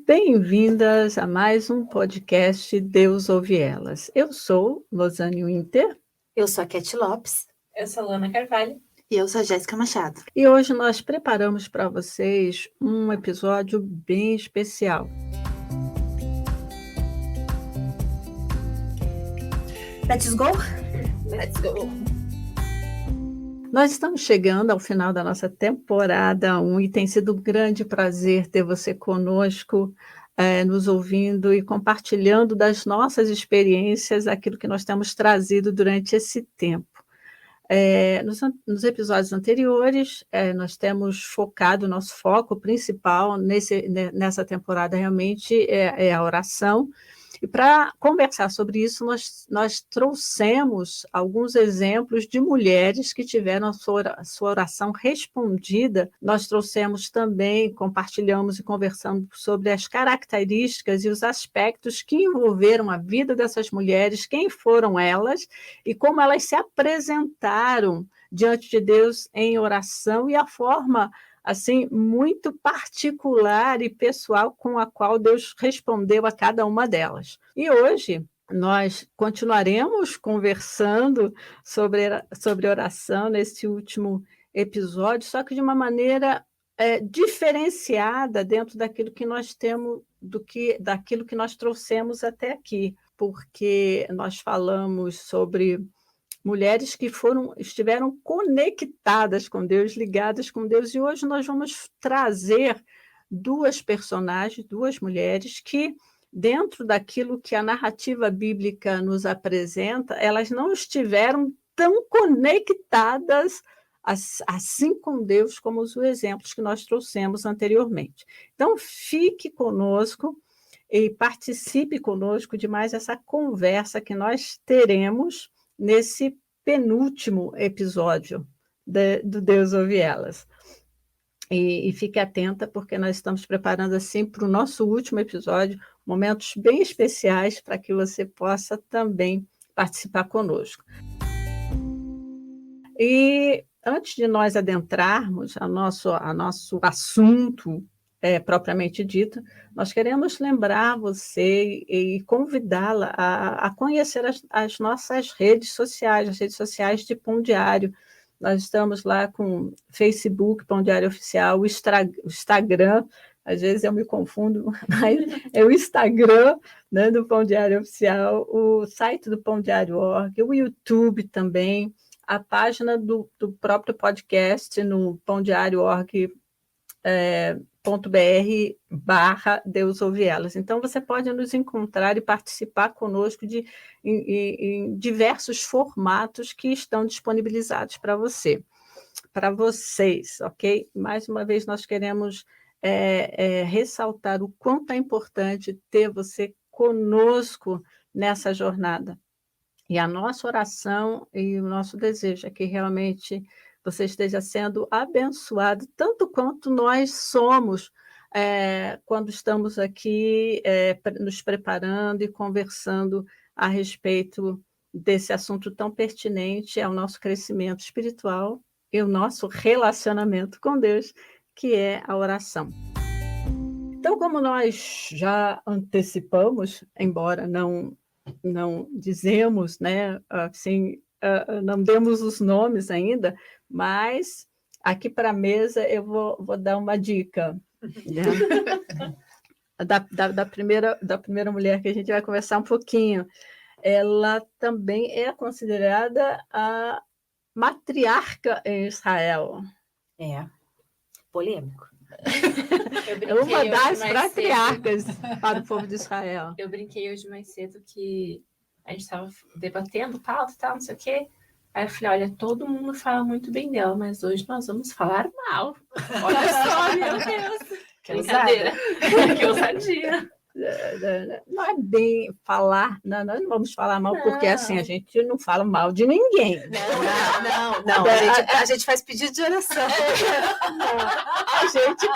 Bem-vindas a mais um podcast Deus Ouve Elas. Eu sou Losane Winter. Eu sou a Keti Lopes. Eu sou a Lana Carvalho. E eu sou a Jéssica Machado. E hoje nós preparamos para vocês um episódio bem especial. Let's go? Let's go! Nós estamos chegando ao final da nossa temporada 1 e tem sido um grande prazer ter você conosco, nos ouvindo e compartilhando das nossas experiências, aquilo que nós temos trazido durante esse tempo. Nos episódios anteriores, nós temos focado, nosso foco principal nessa temporada realmente é a oração. E para conversar sobre isso, nós trouxemos alguns exemplos de mulheres que tiveram a sua oração respondida. Nós trouxemos também, compartilhamos e conversamos sobre as características e os aspectos que envolveram a vida dessas mulheres, quem foram elas e como elas se apresentaram diante de Deus em oração e a forma assim, muito particular e pessoal com a qual Deus respondeu a cada uma delas. E hoje nós continuaremos conversando sobre oração nesse último episódio, só que de uma maneira diferenciada dentro daquilo que nós temos, daquilo que nós trouxemos até aqui, porque nós falamos sobre mulheres que estiveram conectadas com Deus, ligadas com Deus, e hoje nós vamos trazer duas personagens, duas mulheres que, dentro daquilo que a narrativa bíblica nos apresenta, elas não estiveram tão conectadas assim com Deus como os exemplos que nós trouxemos anteriormente. Então, fique conosco e participe conosco de mais essa conversa que nós teremos nesse penúltimo episódio do Deus Ouve Elas. E fique atenta, porque nós estamos preparando assim para o nosso último episódio, momentos bem especiais para que você possa também participar conosco. E antes de nós adentrarmos ao nosso assunto propriamente dito, nós queremos lembrar você e convidá-la a conhecer as nossas redes sociais, as redes sociais de Pão Diário. Nós estamos lá com Facebook, Pão Diário Oficial, o Instagram, às vezes eu me confundo, mas é o Instagram, né, do Pão Diário Oficial, o site do Pão Diário.org, o YouTube também, a página do próprio podcast no pãodiario.org, .br/Deus Ouve Elas. Então, você pode nos encontrar e participar conosco em diversos formatos que estão disponibilizados para vocês, ok? Mais uma vez, nós queremos ressaltar o quanto é importante ter você conosco nessa jornada. E a nossa oração e o nosso desejo é que realmente você esteja sendo abençoado, tanto quanto nós somos quando estamos aqui nos preparando e conversando a respeito desse assunto tão pertinente ao nosso crescimento espiritual e o nosso relacionamento com Deus, que é a oração. Então, como nós já antecipamos, embora não dizemos, né, assim, não demos os nomes ainda, mas aqui para a mesa eu vou dar uma dica, né? da primeira mulher que a gente vai conversar um pouquinho. Ela também é considerada a matriarca em Israel. Polêmico. É uma das patriarcas para o povo de Israel. Eu brinquei hoje mais cedo que a gente estava debatendo pauta e tal, não sei o quê. Aí eu falei, olha, todo mundo fala muito bem dela, mas hoje nós vamos falar mal. Olha só, meu Deus. Que brincadeira. Que ousadia. Não é bem falar, nós não vamos falar mal, porque assim, a gente não fala mal de ninguém. Não. A gente faz pedido de oração. A gente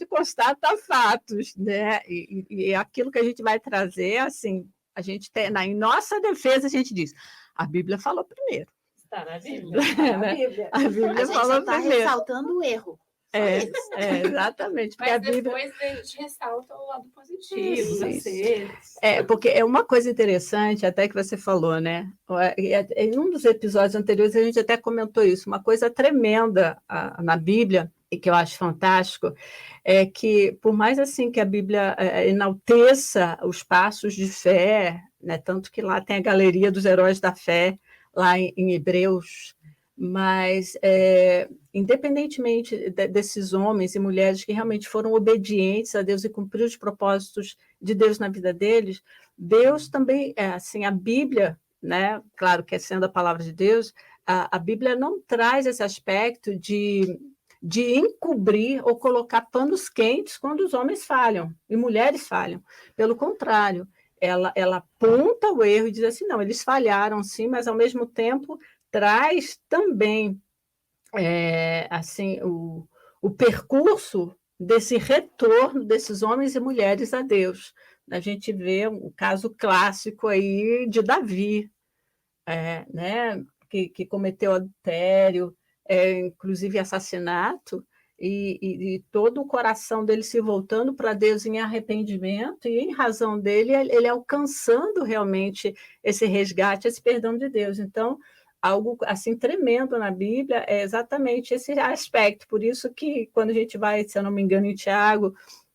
constata fatos, né? E aquilo que a gente vai trazer, assim, a gente tem, em nossa defesa, a gente diz, a Bíblia falou primeiro. Está na Bíblia. A Bíblia A gente falou está primeiro. ressaltando o erro. Exatamente. Porque Mas a Bíblia... depois a gente ressalta o lado positivo, os acertos. Porque é uma coisa interessante, até que você falou, né? Em um dos episódios anteriores a gente até comentou isso. Uma coisa tremenda na Bíblia, e que eu acho fantástico, é que, por mais assim que a Bíblia enalteça os passos de fé, né? Tanto que lá tem a galeria dos heróis da fé, lá em Hebreus, mas independentemente desses homens e mulheres que realmente foram obedientes a Deus e cumpriram os propósitos de Deus na vida deles, Deus também, assim, a Bíblia, né? Claro que sendo a palavra de Deus, a Bíblia não traz esse aspecto de encobrir ou colocar panos quentes quando os homens falham e mulheres falham. Pelo contrário, ela aponta o erro e diz assim, não, eles falharam sim, mas ao mesmo tempo traz também assim o percurso desse retorno desses homens e mulheres a Deus. A gente vê o caso clássico aí de Davi, né, que cometeu adultério, inclusive assassinato, e todo o coração dele se voltando para Deus em arrependimento, e em razão dele, ele alcançando realmente esse resgate, esse perdão de Deus. Então, algo assim tremendo na Bíblia é exatamente esse aspecto. Por isso que quando a gente vai, se eu não me engano, em Tiago,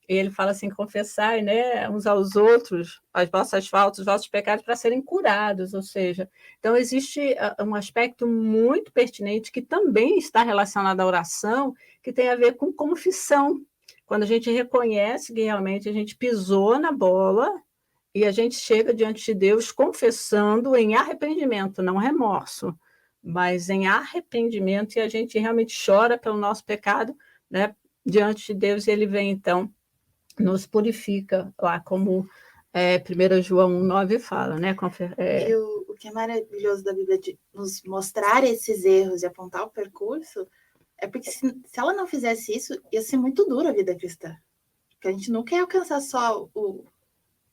ele fala assim, confessai, né, uns aos outros as vossas faltas, os vossos pecados para serem curados, ou seja, então existe um aspecto muito pertinente que também está relacionado à oração, que tem a ver com confissão. Quando a gente reconhece que realmente a gente pisou na bola e a gente chega diante de Deus confessando em arrependimento, não remorso, mas em arrependimento, e a gente realmente chora pelo nosso pecado, né, diante de Deus, e ele vem então nos purifica, lá como 1 João 1,9 fala, né? E o que é maravilhoso da Bíblia de nos mostrar esses erros e apontar o percurso é porque se ela não fizesse isso, ia ser muito dura a vida cristã. Porque a gente não quer alcançar só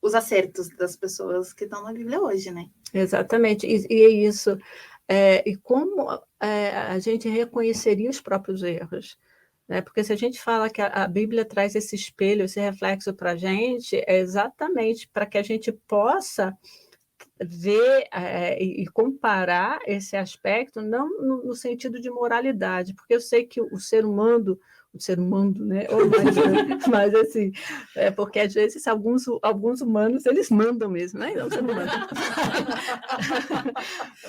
os acertos das pessoas que estão na Bíblia hoje, né? Exatamente, e é isso. E como a gente reconheceria os próprios erros? Né? Porque se a gente fala que a Bíblia traz esse espelho, esse reflexo para a gente, é exatamente para que a gente possa ver e comparar esse aspecto, não no sentido de moralidade, porque eu sei que o ser humano, né? Mas assim, porque às vezes alguns humanos eles mandam mesmo, né? Não, ser humano.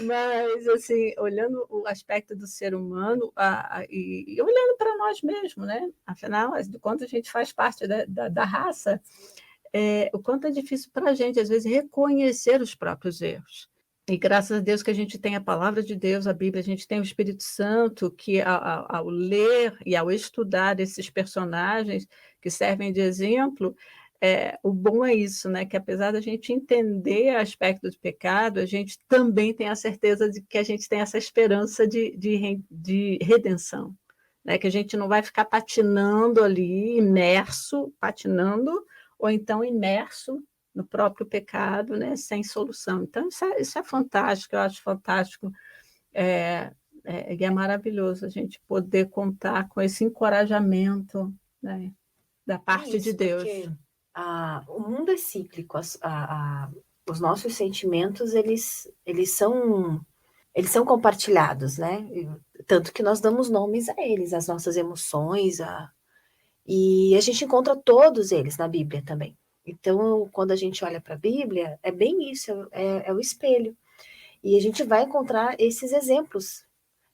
Mas assim, olhando o aspecto do ser humano e olhando para nós mesmos, né? Afinal, de quanto a gente faz parte da raça, o quanto é difícil para a gente, às vezes, reconhecer os próprios erros. E graças a Deus que a gente tem a palavra de Deus, a Bíblia, a gente tem o Espírito Santo, que ao ler e ao estudar esses personagens que servem de exemplo, o bom é isso, né? Que apesar da gente entender aspecto do pecado, a gente também tem a certeza de que a gente tem essa esperança de redenção, né? Que a gente não vai ficar patinando ali, patinando, ou então imerso no próprio pecado, né, sem solução. Então, isso é fantástico, eu acho fantástico, e é maravilhoso a gente poder contar com esse encorajamento, né, da parte de Deus. Porque, o mundo é cíclico, os nossos sentimentos, eles são compartilhados, né? Tanto que nós damos nomes a eles, as nossas emoções, e a gente encontra todos eles na Bíblia também. Então, quando a gente olha para a Bíblia, é bem isso, é o espelho. E a gente vai encontrar esses exemplos,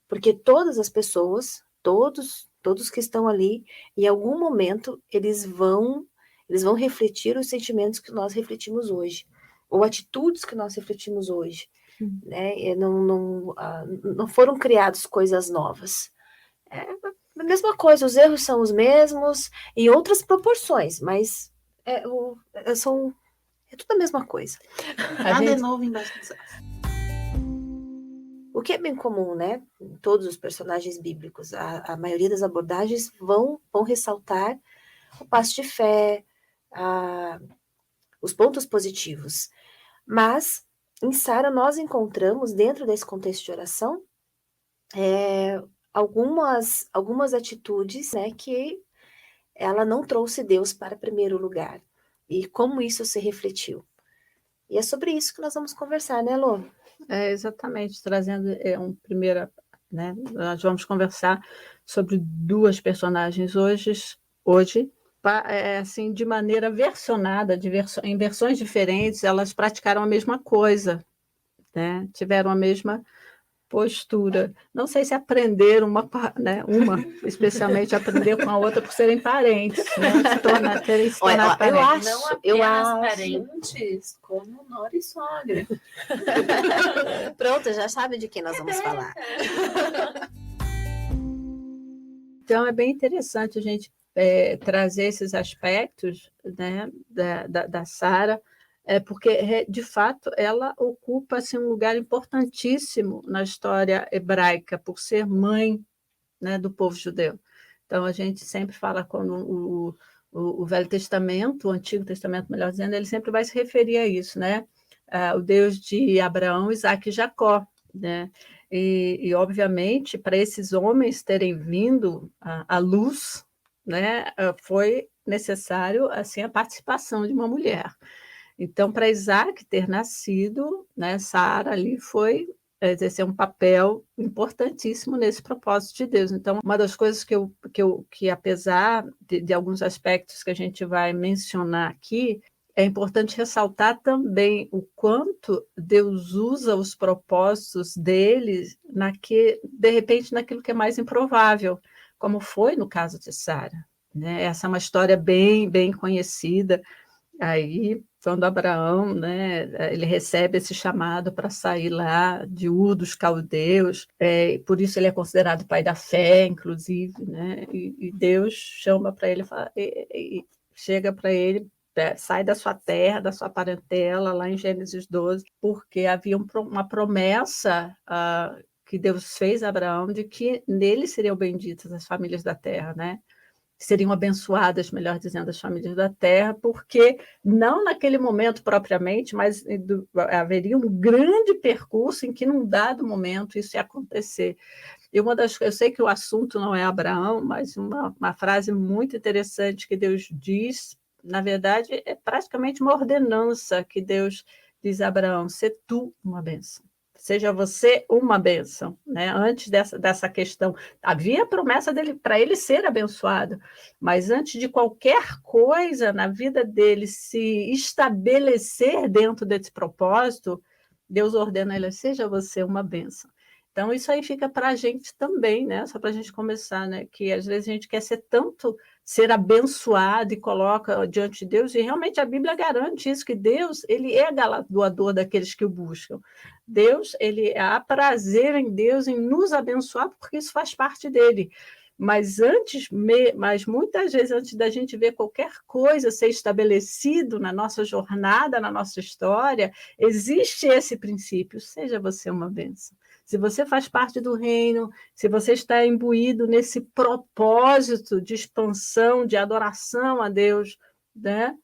porque todas as pessoas, todos que estão ali, em algum momento, eles vão refletir os sentimentos que nós refletimos hoje, ou atitudes que nós refletimos hoje. Né? Não foram criadas coisas novas. É a mesma coisa, os erros são os mesmos, em outras proporções, mas é tudo a mesma coisa. Nada é novo embaixo do céu. O que é bem comum, né? Em todos os personagens bíblicos, a maioria das abordagens vão ressaltar o passo de fé, os pontos positivos. Mas, em Sara, nós encontramos, dentro desse contexto de oração, algumas atitudes, né, que ela não trouxe Deus para primeiro lugar. E como isso se refletiu. E é sobre isso que nós vamos conversar, né, Lô? Exatamente, trazendo primeira, né? Nós vamos conversar sobre duas personagens hoje, assim, de maneira versionada, em versões diferentes, elas praticaram a mesma coisa, né? Tiveram a mesma postura. Não sei se aprenderam né? Uma especialmente aprender com a outra por serem parentes, né? Terem se tornado parentes. Não apenas parentes, como nora e sogra. Pronto, já sabe de quem nós vamos falar. Então, é bem interessante a gente trazer esses aspectos, né, da Sara, porque, de fato, ela ocupa assim, um lugar importantíssimo na história hebraica, por ser mãe, né, do povo judeu. Então, a gente sempre fala quando o Velho Testamento, o Antigo Testamento, melhor dizendo, ele sempre vai se referir a isso, né? O Deus de Abraão, Isaque e Jacó, né? E obviamente, para esses homens terem vindo à luz, né, foi necessário assim, a participação de uma mulher. Então, para Isaac ter nascido, né, Sara ali foi exercer um papel importantíssimo nesse propósito de Deus. Então, uma das coisas que apesar de alguns aspectos que a gente vai mencionar aqui, é importante ressaltar também o quanto Deus usa os propósitos dele, de repente, naquilo que é mais improvável, como foi no caso de Sara, né? Essa é uma história bem, bem conhecida. Aí, quando Abraão, né, ele recebe esse chamado para sair lá de Ur dos caldeus, por isso ele é considerado pai da fé, inclusive, né? E Deus chama para ele, chega para ele, sai da sua terra, da sua parentela, lá em Gênesis 12, porque havia uma promessa que Deus fez a Abraão de que nele seriam benditas as famílias da terra, né? Seriam abençoadas, melhor dizendo, as famílias da terra, porque não naquele momento propriamente, mas haveria um grande percurso em que, num dado momento, isso ia acontecer. E eu sei que o assunto não é Abraão, mas uma frase muito interessante que Deus diz, na verdade, é praticamente uma ordenança que Deus diz a Abraão: "Sê tu uma bênção. Seja você uma bênção", né? Antes dessa questão, havia a promessa dele para ele ser abençoado, mas antes de qualquer coisa na vida dele se estabelecer dentro desse propósito, Deus ordena a ele: seja você uma bênção. Então, isso aí fica para a gente também, né? Só para a gente começar, né? Que às vezes a gente quer ser abençoado e coloca diante de Deus, e realmente a Bíblia garante isso, que Deus, ele é galardoador daqueles que o buscam. Deus, há prazer em Deus em nos abençoar, porque isso faz parte dele. Mas muitas vezes, antes da gente ver qualquer coisa ser estabelecido na nossa jornada, na nossa história, existe esse princípio: seja você uma bênção. Se você faz parte do reino, se você está imbuído nesse propósito de expansão, de adoração a Deus, né?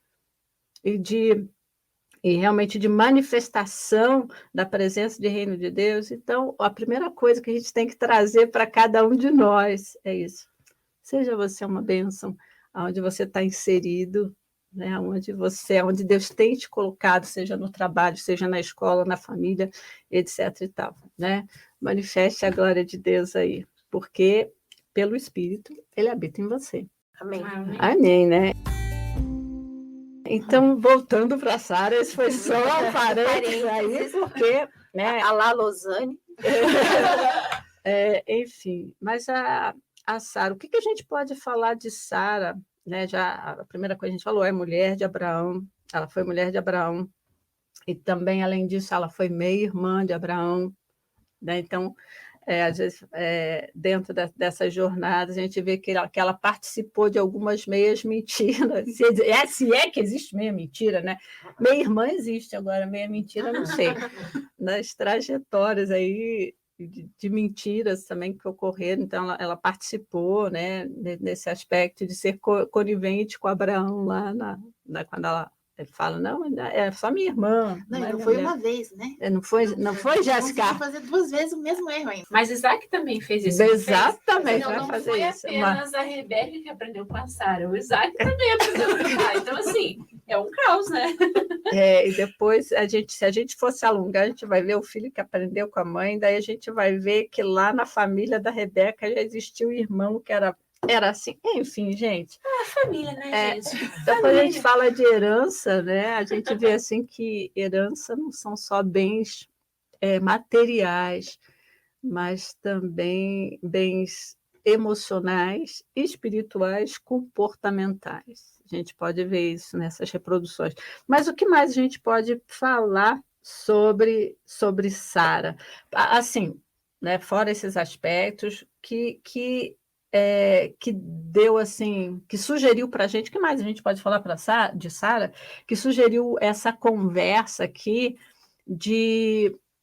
E realmente de manifestação da presença de reino de Deus, então a primeira coisa que a gente tem que trazer para cada um de nós é isso: seja você uma bênção, onde você está inserido, né? Onde Deus tem te colocado, seja no trabalho, seja na escola, na família, etc. e tal, né? Manifeste a glória de Deus aí, porque pelo Espírito ele habita em você. Amém. Amém. Amém, né? Então, voltando para a Sara, esse foi só um parênteses aí, porque, né? Alá, Lausanne. Enfim, mas a Sara, o que a gente pode falar de Sara, né? Já a primeira coisa que a gente falou é mulher de Abraão, ela foi mulher de Abraão, e também, além disso, ela foi meia-irmã de Abraão, né? Então, às vezes, dentro dessas jornadas, a gente vê que ela participou de algumas meias mentiras. Se é que existe meia mentira, né? Meia irmã existe, agora meia mentira, não sei. Nas trajetórias aí de mentiras também que ocorreram, então ela participou, né, nesse aspecto de ser conivente com Abraão lá quando ela Ele fala, não, é só minha irmã. Não, é não minha foi mulher. uma vez, né? Não foi, Jéssica? Conseguiu fazer 2 vezes o mesmo erro ainda. Mas Isaac também fez isso. Exatamente, Não, vai não fazer foi isso. apenas a Rebeca que aprendeu com a Sara, o Isaac também aprendeu com a Sara. Então, assim, é um caos, né? E depois, se a gente fosse alongar, a gente vai ver o filho que aprendeu com a mãe, daí a gente vai ver que lá na família da Rebeca já existia um irmão que era assim. Enfim, gente. É a família, né, gente? Então, quando a gente fala de herança, né, a gente vê assim que herança não são só bens materiais, mas também bens emocionais, espirituais, comportamentais. A gente pode ver isso nessas reproduções. Mas o que mais a gente pode falar sobre Sara? Assim, né, fora esses aspectos que deu assim, que sugeriu para a gente, o que mais a gente pode falar de Sara, que sugeriu essa conversa aqui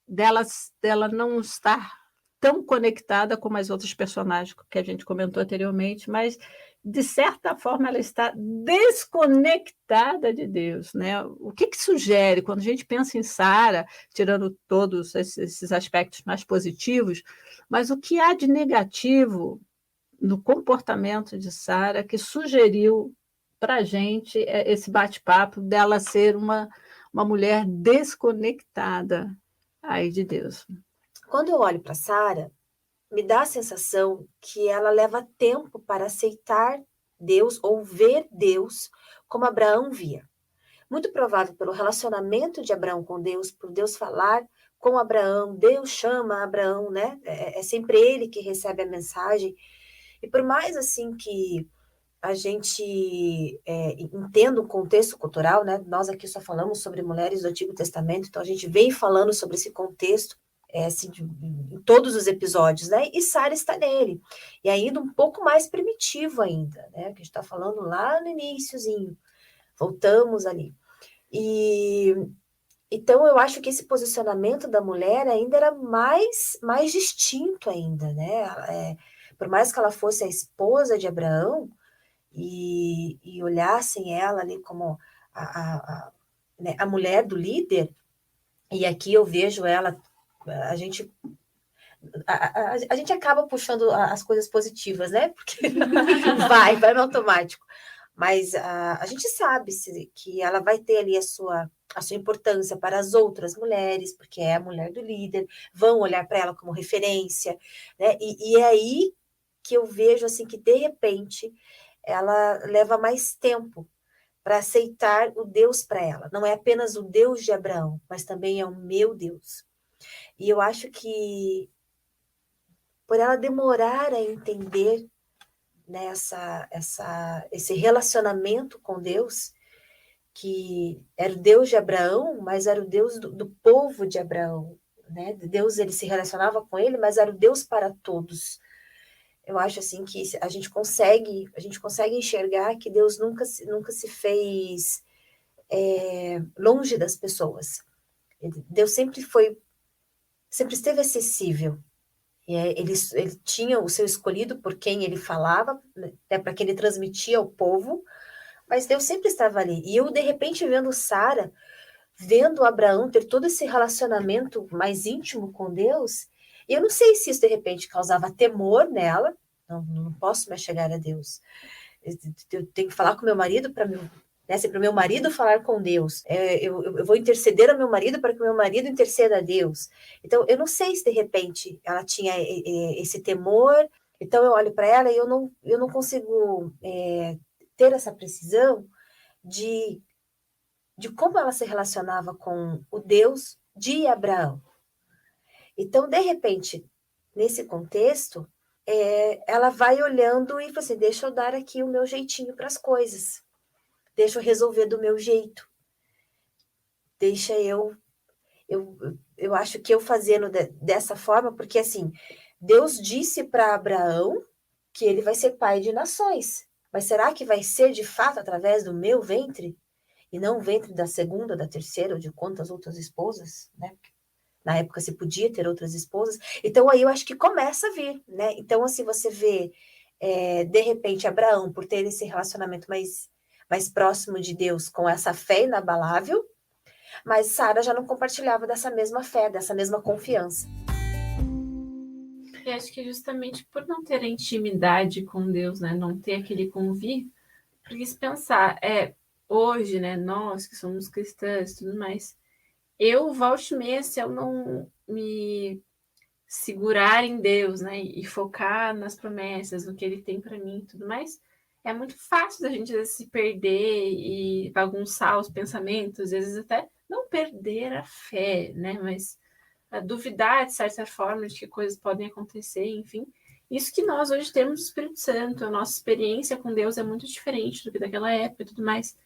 dela não estar tão conectada como as outras personagens que a gente comentou anteriormente, mas de certa forma ela está desconectada de Deus, né? O que sugere quando a gente pensa em Sara, tirando todos esses aspectos mais positivos, mas o que há de negativo no comportamento de Sara que sugeriu para a gente esse bate-papo dela ser uma mulher desconectada aí de Deus? Quando eu olho para Sara, me dá a sensação que ela leva tempo para aceitar Deus ou ver Deus como Abraão via. Muito provável pelo relacionamento de Abraão com Deus, por Deus falar com Abraão, Deus chama Abraão, né? É sempre ele que recebe a mensagem. E por mais assim que a gente entenda o contexto cultural, né? Nós aqui só falamos sobre mulheres do Antigo Testamento, então a gente vem falando sobre esse contexto assim, em todos os episódios, né? E Sara está nele. E ainda um pouco mais primitivo ainda, né? Que a gente está falando lá no iniciozinho. Voltamos ali. E então eu acho que esse posicionamento da mulher ainda era mais distinto ainda, né? Por mais que ela fosse a esposa de Abraão e olhassem ela ali como né, a mulher do líder, e aqui eu vejo ela, a gente acaba puxando as coisas positivas, né? Porque vai no automático. Mas a gente sabe que ela vai ter ali a sua importância para as outras mulheres, porque é a mulher do líder, vão olhar para ela como referência, né? E é aí que eu vejo assim que de repente ela leva mais tempo para aceitar o Deus para ela. Não é apenas o Deus de Abraão, mas também é o meu Deus. E eu acho que por ela demorar a entender, né, esse relacionamento com Deus, que era o Deus de Abraão, mas era o Deus do povo de Abraão, né? Deus, ele se relacionava com ele, mas era o Deus para todos. Eu acho assim que a gente consegue enxergar que Deus nunca se fez longe das pessoas. Deus sempre esteve acessível. Ele tinha o seu escolhido por quem ele falava, né, para quem ele transmitia ao povo, mas Deus sempre estava ali. E eu, de repente, vendo Sara, vendo Abraão ter todo esse relacionamento mais íntimo com Deus, eu não sei se isso, de repente, causava temor nela. Não posso mais chegar a Deus. Eu tenho que falar com meu marido para o meu marido falar com Deus. Eu vou interceder ao meu marido para que o meu marido interceda a Deus. Então, eu não sei se de repente ela tinha esse temor. Então, eu olho para ela e eu não consigo ter essa precisão de como ela se relacionava com o Deus de Abraão. Então, de repente, nesse contexto, ela vai olhando e fala assim, deixa eu dar aqui o meu jeitinho para as coisas. Deixa eu resolver do meu jeito. Deixa eu acho que eu fazendo dessa forma, porque assim, Deus disse para Abraão que ele vai ser pai de nações. Mas será que vai ser de fato através do meu ventre? E não o ventre da segunda, da terceira, ou de quantas outras esposas, né? Na época se podia ter outras esposas. Então aí eu acho que começa a vir, né? Então assim, você vê, de repente, Abraão, por ter esse relacionamento mais próximo de Deus com essa fé inabalável, mas Sara já não compartilhava dessa mesma fé, dessa mesma confiança. E acho que justamente por não ter a intimidade com Deus, né? Não ter aquele convívio, porque se pensar, hoje, né? Nós que somos cristãs e tudo mais, eu volto e meia, se eu não me segurar em Deus, né? E focar nas promessas, no que Ele tem para mim e tudo mais, é muito fácil da gente às vezes, se perder e bagunçar os pensamentos, às vezes até não perder a fé, né? Mas a duvidar de certa forma de que coisas podem acontecer, enfim. Isso que nós hoje temos o Espírito Santo, a nossa experiência com Deus é muito diferente do que daquela época e tudo mais.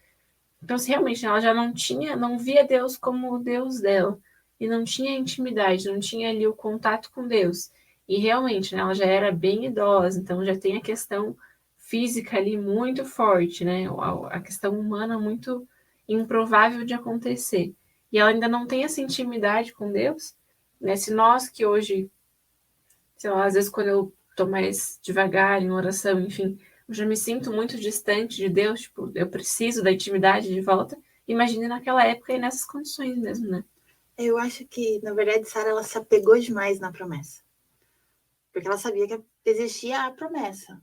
Então, se realmente ela já não via Deus como o Deus dela, e não tinha intimidade, não tinha ali o contato com Deus, e realmente, né, ela já era bem idosa, então já tem a questão física ali muito forte, né, a questão humana muito improvável de acontecer, e ela ainda não tem essa intimidade com Deus, né, se nós que hoje, sei lá, às vezes quando eu tô mais devagar em oração, enfim, eu já me sinto muito distante de Deus, tipo, eu preciso da intimidade de volta. Imagine naquela época e nessas condições mesmo, né? Eu acho que, na verdade, Sara, ela se apegou demais na promessa. Porque ela sabia que existia a promessa.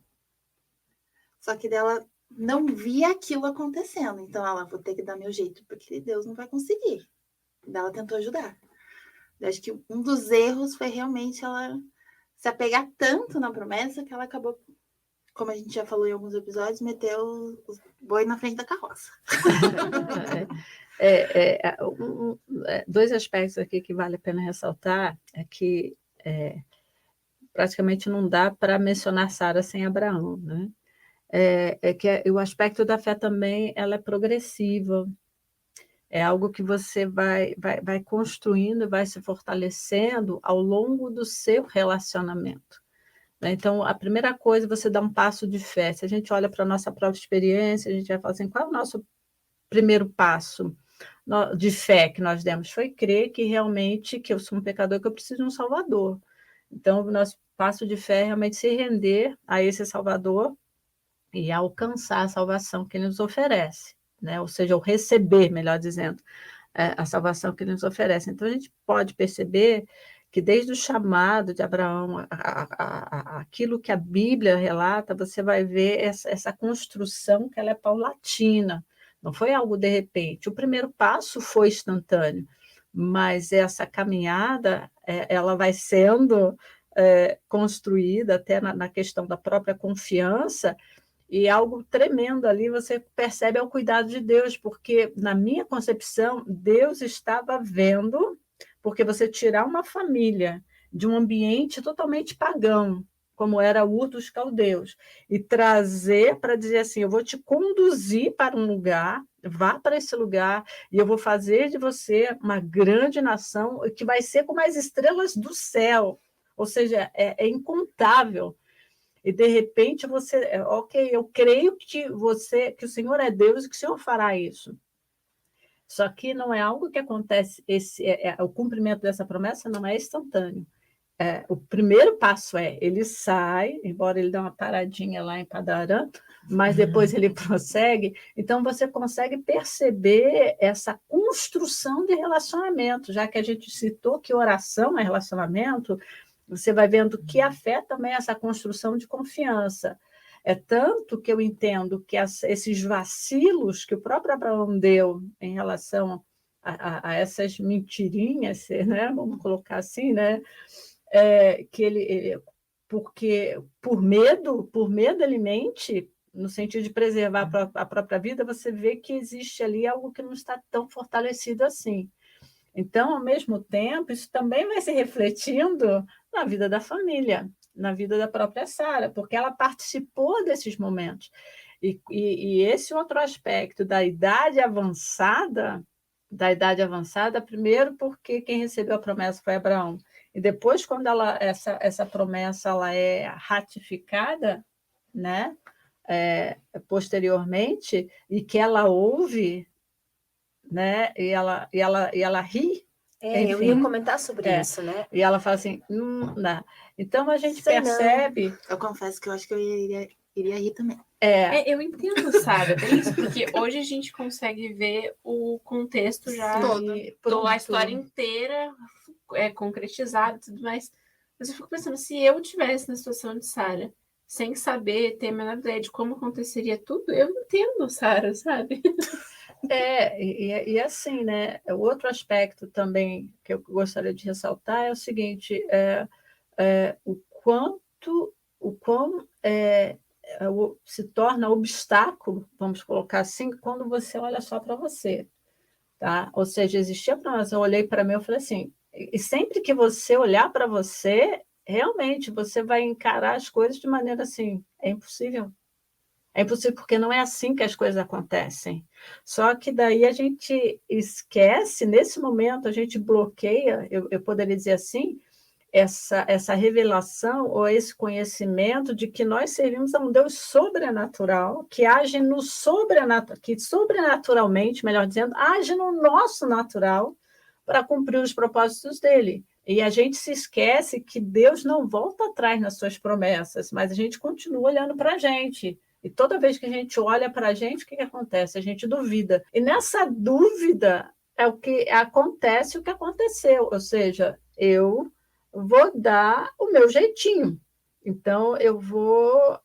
Só que dela não via aquilo acontecendo. Então, ela, vou ter que dar meu jeito, porque Deus não vai conseguir. Daí ela tentou ajudar. Eu acho que um dos erros foi realmente ela se apegar tanto na promessa que ela acabou, como a gente já falou em alguns episódios, meteu o boi na frente da carroça. Dois aspectos aqui que vale a pena ressaltar é que praticamente não dá para mencionar Sara sem Abraão, né? O aspecto da fé também ela é progressiva, é algo que você vai construindo, vai se fortalecendo ao longo do seu relacionamento. Então, a primeira coisa é você dar um passo de fé. Se a gente olha para a nossa própria experiência, a gente vai falar assim, qual é o nosso primeiro passo de fé que nós demos? Foi crer que realmente que eu sou um pecador, que eu preciso de um Salvador. Então, o nosso passo de fé é realmente se render a esse Salvador e alcançar a salvação que ele nos oferece, né? Ou seja, o receber, melhor dizendo, a salvação que ele nos oferece. Então, a gente pode perceber que desde o chamado de Abraão, aquilo que a Bíblia relata, você vai ver essa construção que ela é paulatina, não foi algo de repente. O primeiro passo foi instantâneo, mas essa caminhada, ela vai sendo construída até na questão da própria confiança, e algo tremendo ali você percebe é o cuidado de Deus, porque, na minha concepção, Deus estava vendo, porque você tirar uma família de um ambiente totalmente pagão, como era Ur dos Caldeus, e trazer para dizer assim, eu vou te conduzir para um lugar, vá para esse lugar, e eu vou fazer de você uma grande nação, que vai ser como as estrelas do céu, ou seja, é incontável. E de repente você, ok, eu creio que o Senhor é Deus e que o Senhor fará isso. Só que não é algo que acontece, o cumprimento dessa promessa não é instantâneo. O primeiro passo ele sai, embora ele dê uma paradinha lá em Padarã, mas depois ele prossegue. Então você consegue perceber essa construção de relacionamento, já que a gente citou que oração é relacionamento. Você vai vendo que a fé também é essa construção de confiança. É tanto que eu entendo que esses vacilos que o próprio Abraão deu em relação a essas mentirinhas, né? Vamos colocar assim, né? Que porque por medo ele mente, no sentido de preservar a própria vida, você vê que existe ali algo que não está tão fortalecido assim. Então, ao mesmo tempo, isso também vai se refletindo na vida da família, na vida da própria Sara, porque ela participou desses momentos. E esse outro aspecto da idade avançada, primeiro porque quem recebeu a promessa foi Abraão, e depois, quando essa promessa ela é ratificada, né, posteriormente, e que ela ouve, né? E ela ri. Enfim, eu ia comentar sobre isso, né? E ela fala assim, não dá. Então a gente percebe. Eu confesso que eu acho que eu iria rir também. Eu entendo, Sara, é isso, porque hoje a gente consegue ver o contexto já, a história inteira concretizada e tudo mais. Mas eu fico pensando, se eu tivesse na situação de Sara, sem saber, ter a menor ideia de como aconteceria tudo, eu entendo, Sara, sabe? E assim, né? O outro aspecto também que eu gostaria de ressaltar é o seguinte: o quão se torna obstáculo, vamos colocar assim, quando você olha só para você, tá? Ou seja, existia para nós, eu olhei para mim e falei assim, e sempre que você olhar para você, realmente você vai encarar as coisas de maneira assim, é impossível. É impossível porque não é assim que as coisas acontecem. Só que daí a gente esquece, nesse momento a gente bloqueia, eu poderia dizer assim, essa revelação ou esse conhecimento de que nós servimos a um Deus sobrenatural, que age no sobrenatural, que sobrenaturalmente, melhor dizendo, age no nosso natural para cumprir os propósitos dele. E a gente se esquece que Deus não volta atrás nas suas promessas, mas a gente continua olhando para a gente. E toda vez que a gente olha para a gente, o que acontece? A gente duvida. E nessa dúvida é o que acontece, o que aconteceu. Ou seja, eu vou dar o meu jeitinho. Então, eu vou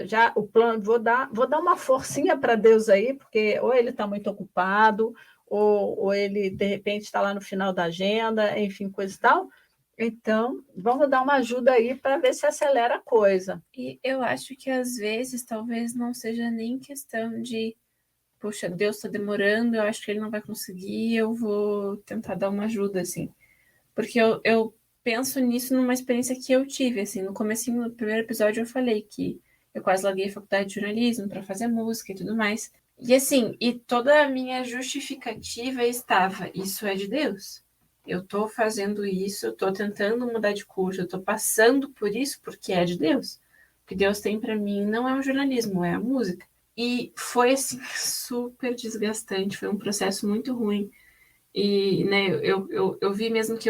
já o plano, vou dar uma forcinha para Deus aí, porque ou ele está muito ocupado, ou ele, de repente, está lá no final da agenda, enfim, coisa e tal. Então, vamos dar uma ajuda aí para ver se acelera a coisa. E eu acho que, às vezes, talvez não seja nem questão de poxa, Deus está demorando, eu acho que ele não vai conseguir, eu vou tentar dar uma ajuda, assim. Porque eu penso nisso numa experiência que eu tive, assim, no comecinho, no primeiro episódio eu falei que eu quase larguei a faculdade de jornalismo para fazer música e tudo mais. E assim, e toda a minha justificativa estava, isso é de Deus. Eu tô fazendo isso, eu tô tentando mudar de curso, eu tô passando por isso porque é de Deus. O que Deus tem para mim não é o jornalismo, é a música. E foi, assim, super desgastante, foi um processo muito ruim. E, né, eu vi mesmo que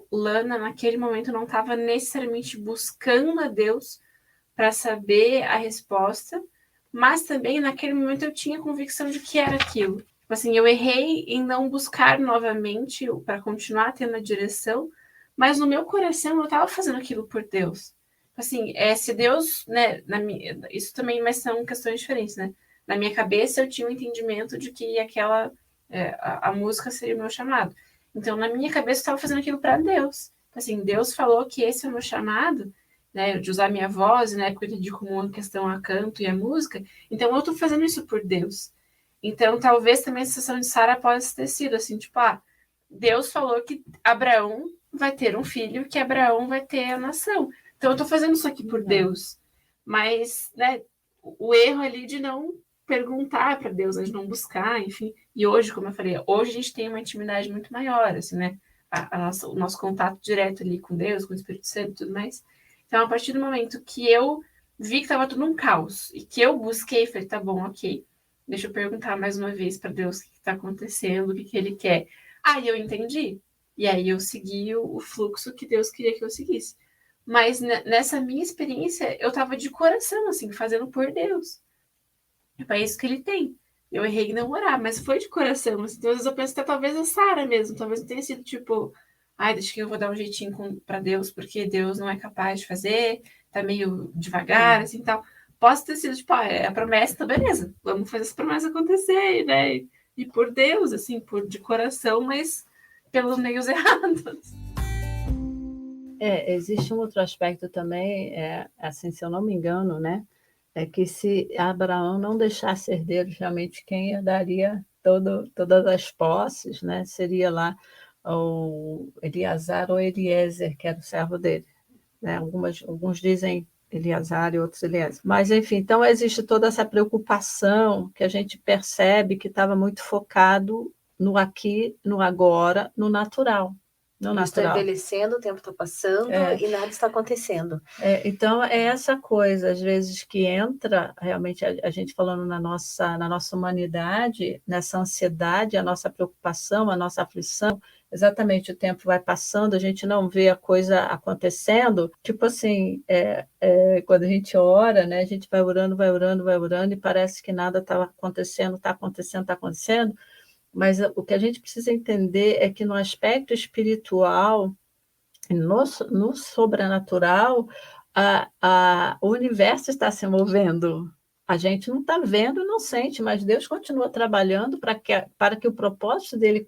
Lana, naquele momento, não estava necessariamente buscando a Deus para saber a resposta, mas também naquele momento eu tinha convicção de que era aquilo. Tipo assim, eu errei em não buscar novamente para continuar tendo a direção, mas no meu coração eu estava fazendo aquilo por Deus. Assim, se Deus, né, isso também, mas são questões diferentes, né? Na minha cabeça eu tinha um entendimento de que a música seria o meu chamado. Então, na minha cabeça, eu estava fazendo aquilo para Deus. Assim, Deus falou que esse é o meu chamado, né, de usar minha voz, né, porque eu entendi como uma questão a canto e a música. Então, eu estou fazendo isso por Deus. Então, talvez também a sensação de Sara possa ter sido assim, tipo, Deus falou que Abraão vai ter um filho, que Abraão vai ter a nação. Então, eu estou fazendo isso aqui por Deus. Mas, né, o erro ali de não perguntar para Deus, de não buscar, enfim. E hoje, como eu falei, hoje a gente tem uma intimidade muito maior, assim, né? O nosso contato direto ali com Deus, com o Espírito Santo e tudo mais. Então, a partir do momento que eu vi que estava tudo um caos e que eu busquei, falei, tá bom, ok, deixa eu perguntar mais uma vez para Deus o que está acontecendo, o que ele quer. Aí eu entendi. E aí eu segui o fluxo que Deus queria que eu seguisse. Mas nessa minha experiência, eu estava de coração, assim, fazendo por Deus. É isso que ele tem. Eu errei em não orar, mas foi de coração. Assim, então, às vezes eu penso que talvez a Sara mesmo, talvez não tenha sido tipo, deixa que eu vou dar um jeitinho para Deus, porque Deus não é capaz de fazer, tá meio devagar, assim, tal. Posso ter sido, tipo, é a promessa, tá beleza, vamos fazer essa promessa acontecer, né? E por Deus, assim, de coração, mas pelos meios errados. Existe um outro aspecto também, assim, se eu não me engano, né? É que se Abraão não deixasse herdeiros, realmente quem herdaria todas as posses, né? Seria lá o Eleazar ou Eliezer, que era o servo dele. Né? Alguns dizem Eleazar e outros Eliezer. Mas, enfim, então existe toda essa preocupação que a gente percebe que estava muito focado no aqui, no agora, no natural. no Eu estou natural. envelhecendo, o tempo está passando e nada está acontecendo. Então, é essa coisa, às vezes, que entra, realmente, a gente falando na nossa humanidade, nessa ansiedade, a nossa preocupação, a nossa aflição, exatamente, o tempo vai passando, a gente não vê a coisa acontecendo, tipo assim, quando a gente ora, né, a gente vai orando, vai orando, vai orando, e parece que nada está acontecendo, está acontecendo, está acontecendo, mas o que a gente precisa entender é que no aspecto espiritual, no sobrenatural, o universo está se movendo. A gente não está vendo, não sente, mas Deus continua trabalhando para que o propósito dele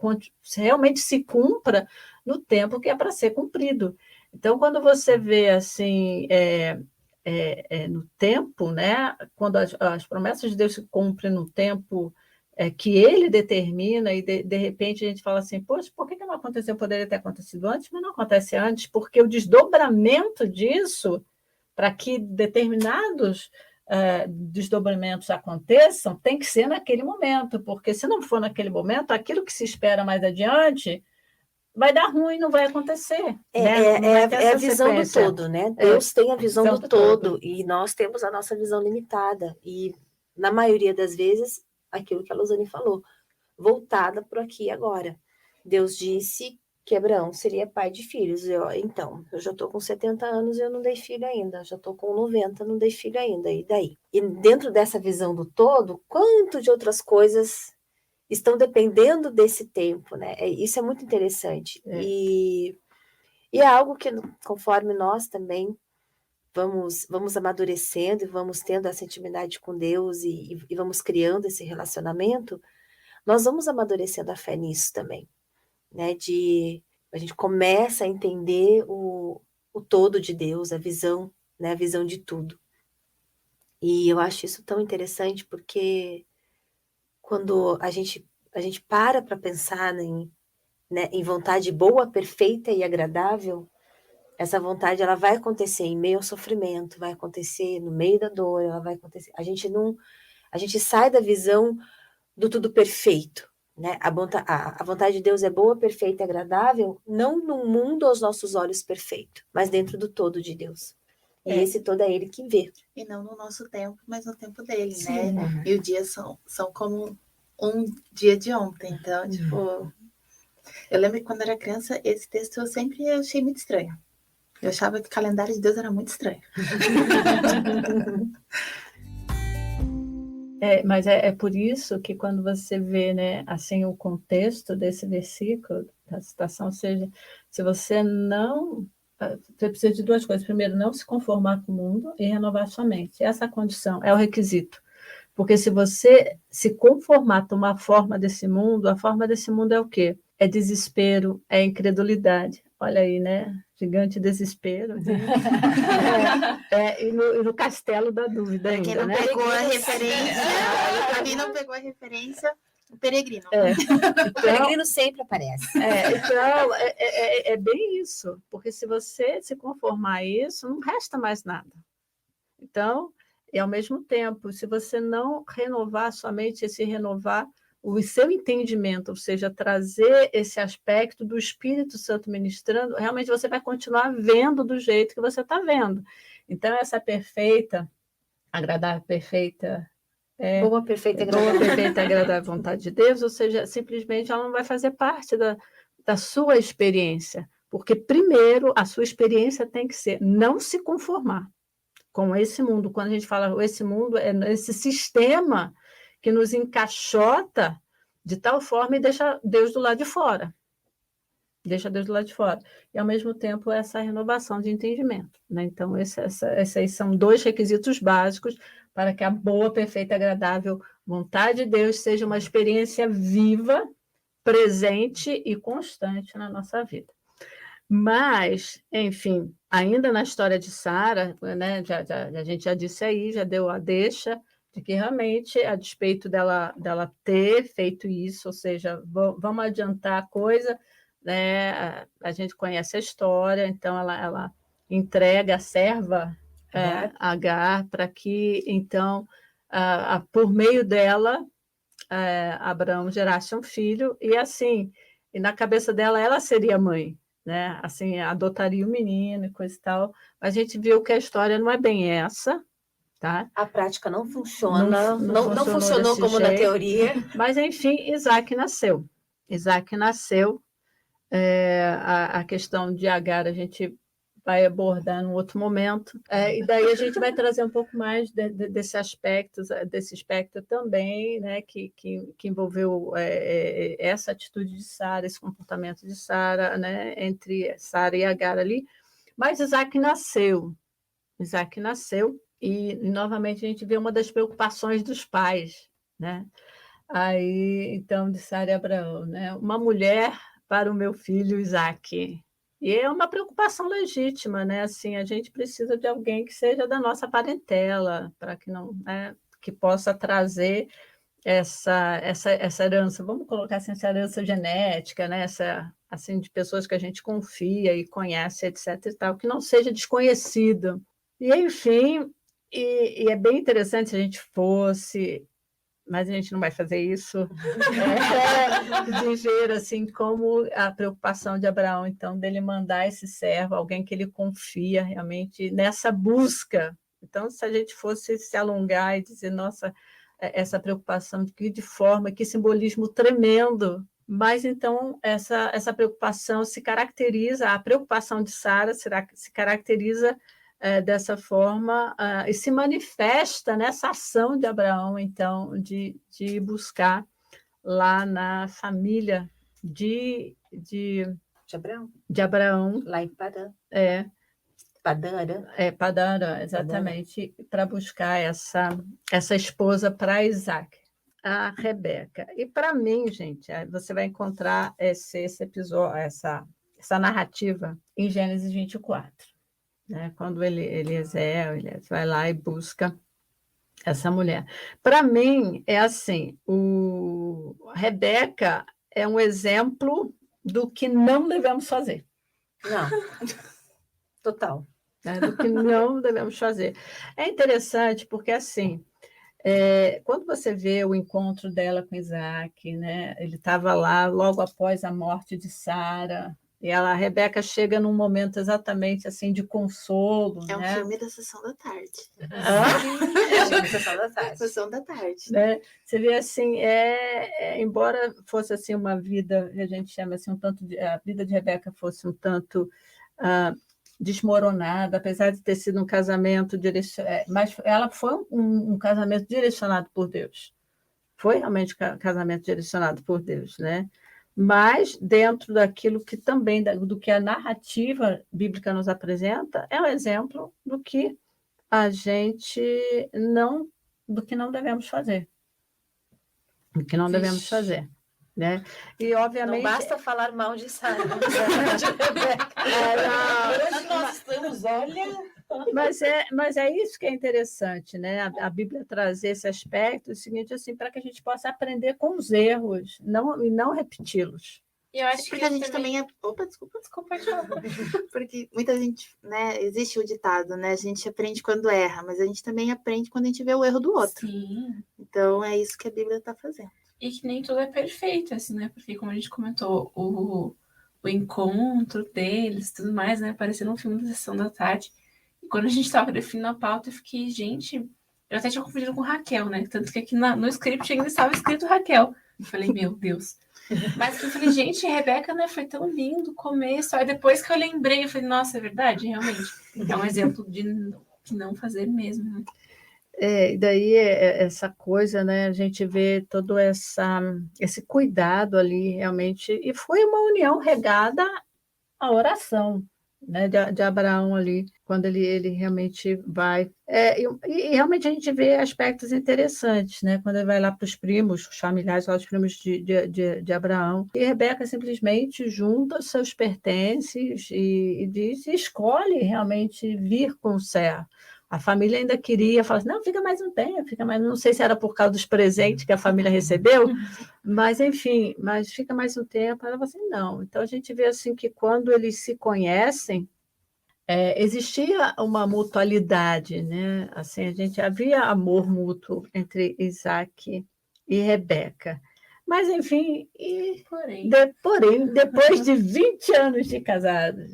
realmente se cumpra no tempo que é para ser cumprido. Então, quando você vê assim, no tempo, né, quando as promessas de Deus se cumprem no tempo que ele determina, e de repente a gente fala assim, poxa, por que não aconteceu? Poderia ter acontecido antes, mas não acontece antes, porque o desdobramento disso, para que determinados desdobramentos aconteçam, tem que ser naquele momento, porque se não for naquele momento, aquilo que se espera mais adiante vai dar ruim, não vai acontecer. É a visão do todo, né? Deus tem a visão do todo e nós temos a nossa visão limitada. E, na maioria das vezes, aquilo que a Luzane falou, voltada para aqui e agora. Deus disse que Abraão seria pai de filhos. Eu já estou com 70 anos e eu não dei filho ainda. Já estou com 90, não dei filho ainda. E daí? E dentro dessa visão do todo, quanto de outras coisas estão dependendo desse tempo, né? Isso é muito interessante. E é algo que, conforme nós também vamos amadurecendo e vamos tendo essa intimidade com Deus e vamos criando esse relacionamento, nós vamos amadurecendo a fé nisso também, né? A gente começa a entender o todo de Deus, a visão, né? A visão de tudo. E eu acho isso tão interessante porque quando a gente para pensar em vontade boa, perfeita e agradável, essa vontade ela vai acontecer em meio ao sofrimento, vai acontecer no meio da dor, ela vai acontecer. A gente sai da visão do tudo perfeito, né? A vontade de Deus é boa, perfeita e agradável, não no mundo aos nossos olhos perfeito, mas dentro do todo de Deus. E esse todo é Ele que vê. E não no nosso tempo, mas no tempo dele, Sim, né? E os dias são como um dia de ontem. Então, tipo, eu lembro que quando eu era criança, esse texto eu sempre achei muito estranho. Eu achava que o calendário de Deus era muito estranho. Mas é por isso que quando você vê, né, assim, o contexto desse versículo, da citação, ou seja, se você não... Você precisa de duas coisas. Primeiro, não se conformar com o mundo e renovar sua mente. Essa condição é o requisito. Porque se você se conformar, tomar forma desse mundo, a forma desse mundo é o quê? É desespero, é incredulidade. Olha aí, né? Gigante desespero. E no castelo da dúvida ainda, quem não né? pegou a referência, quem não pegou a referência, o peregrino. O peregrino sempre aparece. Então, é bem isso. Porque se você se conformar a isso, não resta mais nada. Então, e ao mesmo tempo, se você não renovar sua mente, se renovar o seu entendimento, ou seja, trazer esse aspecto do Espírito Santo ministrando, realmente você vai continuar vendo do jeito que você está vendo. Então, essa perfeita, agradável, perfeita... Boa, perfeita e boa, agradável. perfeita e agradável vontade de Deus, ou seja, simplesmente ela não vai fazer parte da sua experiência, porque primeiro a sua experiência tem que ser não se conformar com esse mundo. Quando a gente fala esse mundo, é esse sistema que nos encaixota de tal forma e deixa Deus do lado de fora. Deixa Deus do lado de fora. E, ao mesmo tempo, essa renovação de entendimento, né? Então, esses aí são dois requisitos básicos para que a boa, perfeita e agradável vontade de Deus seja uma experiência viva, presente e constante na nossa vida. Mas, enfim, ainda na história de Sara, né, a gente já disse aí, já deu a deixa de que realmente, a despeito dela ter feito isso, ou seja, vamos adiantar a coisa, né, a gente conhece a história, então ela entrega a serva Agar para que, então, por meio dela, Abraão gerasse um filho, e assim, e na cabeça dela, ela seria mãe. né? Assim, adotaria o menino e coisa e tal. Mas a gente viu que a história não é bem essa, tá? A prática não funciona, não funcionou funcionou desse como na jeito. teoria. Mas, enfim, Isaac nasceu. Isaac nasceu. A questão de Agar a gente vai abordar num outro momento. E daí a gente vai trazer um pouco mais desse aspecto também, né, que envolveu essa atitude de Sara, esse comportamento de Sara, né, entre Sara e Agar ali. Mas Isaac nasceu. E novamente a gente vê uma das preocupações dos pais, né? Aí, então, de Sara e Abraão, né? Uma mulher para o meu filho Isaque. E é uma preocupação legítima, né? Assim, a gente precisa de alguém que seja da nossa parentela, para que não, né? Que possa trazer essa herança, vamos colocar assim, essa herança genética, né? Essa, assim, de pessoas que a gente confia e conhece, etc. e tal, que não seja desconhecido. E, enfim, é bem interessante se a gente fosse, mas a gente não vai fazer isso, de ver assim como a preocupação de Abraão, então, dele mandar esse servo, alguém que ele confia realmente nessa busca. Então, se a gente fosse se alongar e dizer, nossa, essa preocupação de forma, que simbolismo tremendo. Mas então essa preocupação se caracteriza, a preocupação de Sara se caracteriza dessa forma e se manifesta nessa ação de Abraão, então, de buscar lá na família Abraão, de Abraão. lá em Padã. Padã, exatamente, para buscar essa esposa para Isaac, a Rebeca. E para mim, gente, você vai encontrar esse episódio, essa narrativa em Gênesis 24. Né? Quando Eliezer vai lá e busca essa mulher. Para mim, é assim, a Rebeca é um exemplo do que não devemos fazer. Não, total. Né? Do que não devemos fazer. É interessante porque, assim, quando você vê o encontro dela com Isaac, né? Ele estava lá logo após a morte de Sara, e a Rebeca chega num momento exatamente assim de consolo. É um né? filme da Sessão da Tarde. Sessão da Tarde. Sessão da Tarde. Né? Você vê assim, embora fosse assim uma vida, a gente chama assim, a vida de Rebeca fosse um tanto desmoronada, apesar de ter sido um casamento mas ela foi um casamento direcionado por Deus. Foi realmente um casamento direcionado por Deus, né? Mas dentro daquilo que também, do que a narrativa bíblica nos apresenta, é um exemplo do que a gente do que não devemos fazer. Do que não devemos fazer. Né? E, obviamente... Não basta falar mal de Sara. Nós estamos, olha... Mas é isso que é interessante, né? A Bíblia trazer esse aspecto, o seguinte, assim, para que a gente possa aprender com os erros e não repeti-los. E eu acho Porque que a gente também é... Opa, desculpa. Porque muita gente, né? Existe o ditado, né? A gente aprende quando erra, mas a gente também aprende quando a gente vê o erro do outro. Sim. Então, é isso que a Bíblia está fazendo. E que nem tudo é perfeito, assim, né? Porque, como a gente comentou, o encontro deles tudo mais, né? Parecendo um filme da Sessão da Tarde. E quando a gente estava definindo a pauta, eu fiquei, gente... Eu até tinha confundido com Raquel, né? Tanto que aqui no script ainda estava escrito Raquel. Eu falei, meu Deus. Mas que eu falei, gente, Rebeca, né? Foi tão lindo o começo. Aí depois que eu lembrei, eu falei, nossa, é verdade, realmente. É um exemplo de não fazer mesmo, né? E daí essa coisa, né? A gente vê todo esse cuidado ali, realmente. E foi uma união regada à oração, né, de Abraão ali, quando ele realmente vai. E realmente a gente vê aspectos interessantes, né? Quando ele vai lá para os primos, os familiares, lá, os primos de Abraão, e Rebeca simplesmente junta seus pertences e escolhe realmente vir com o servo. A família ainda queria, falava assim, não, fica mais um tempo, não sei se era por causa dos presentes que a família recebeu, mas enfim, mas fica mais um tempo. Ela falou assim, não. Então a gente vê assim que quando eles se conhecem, existia uma mutualidade, né? Assim, havia amor mútuo entre Isaac e Rebeca. Mas, enfim, Porém, depois de 20 anos de casados,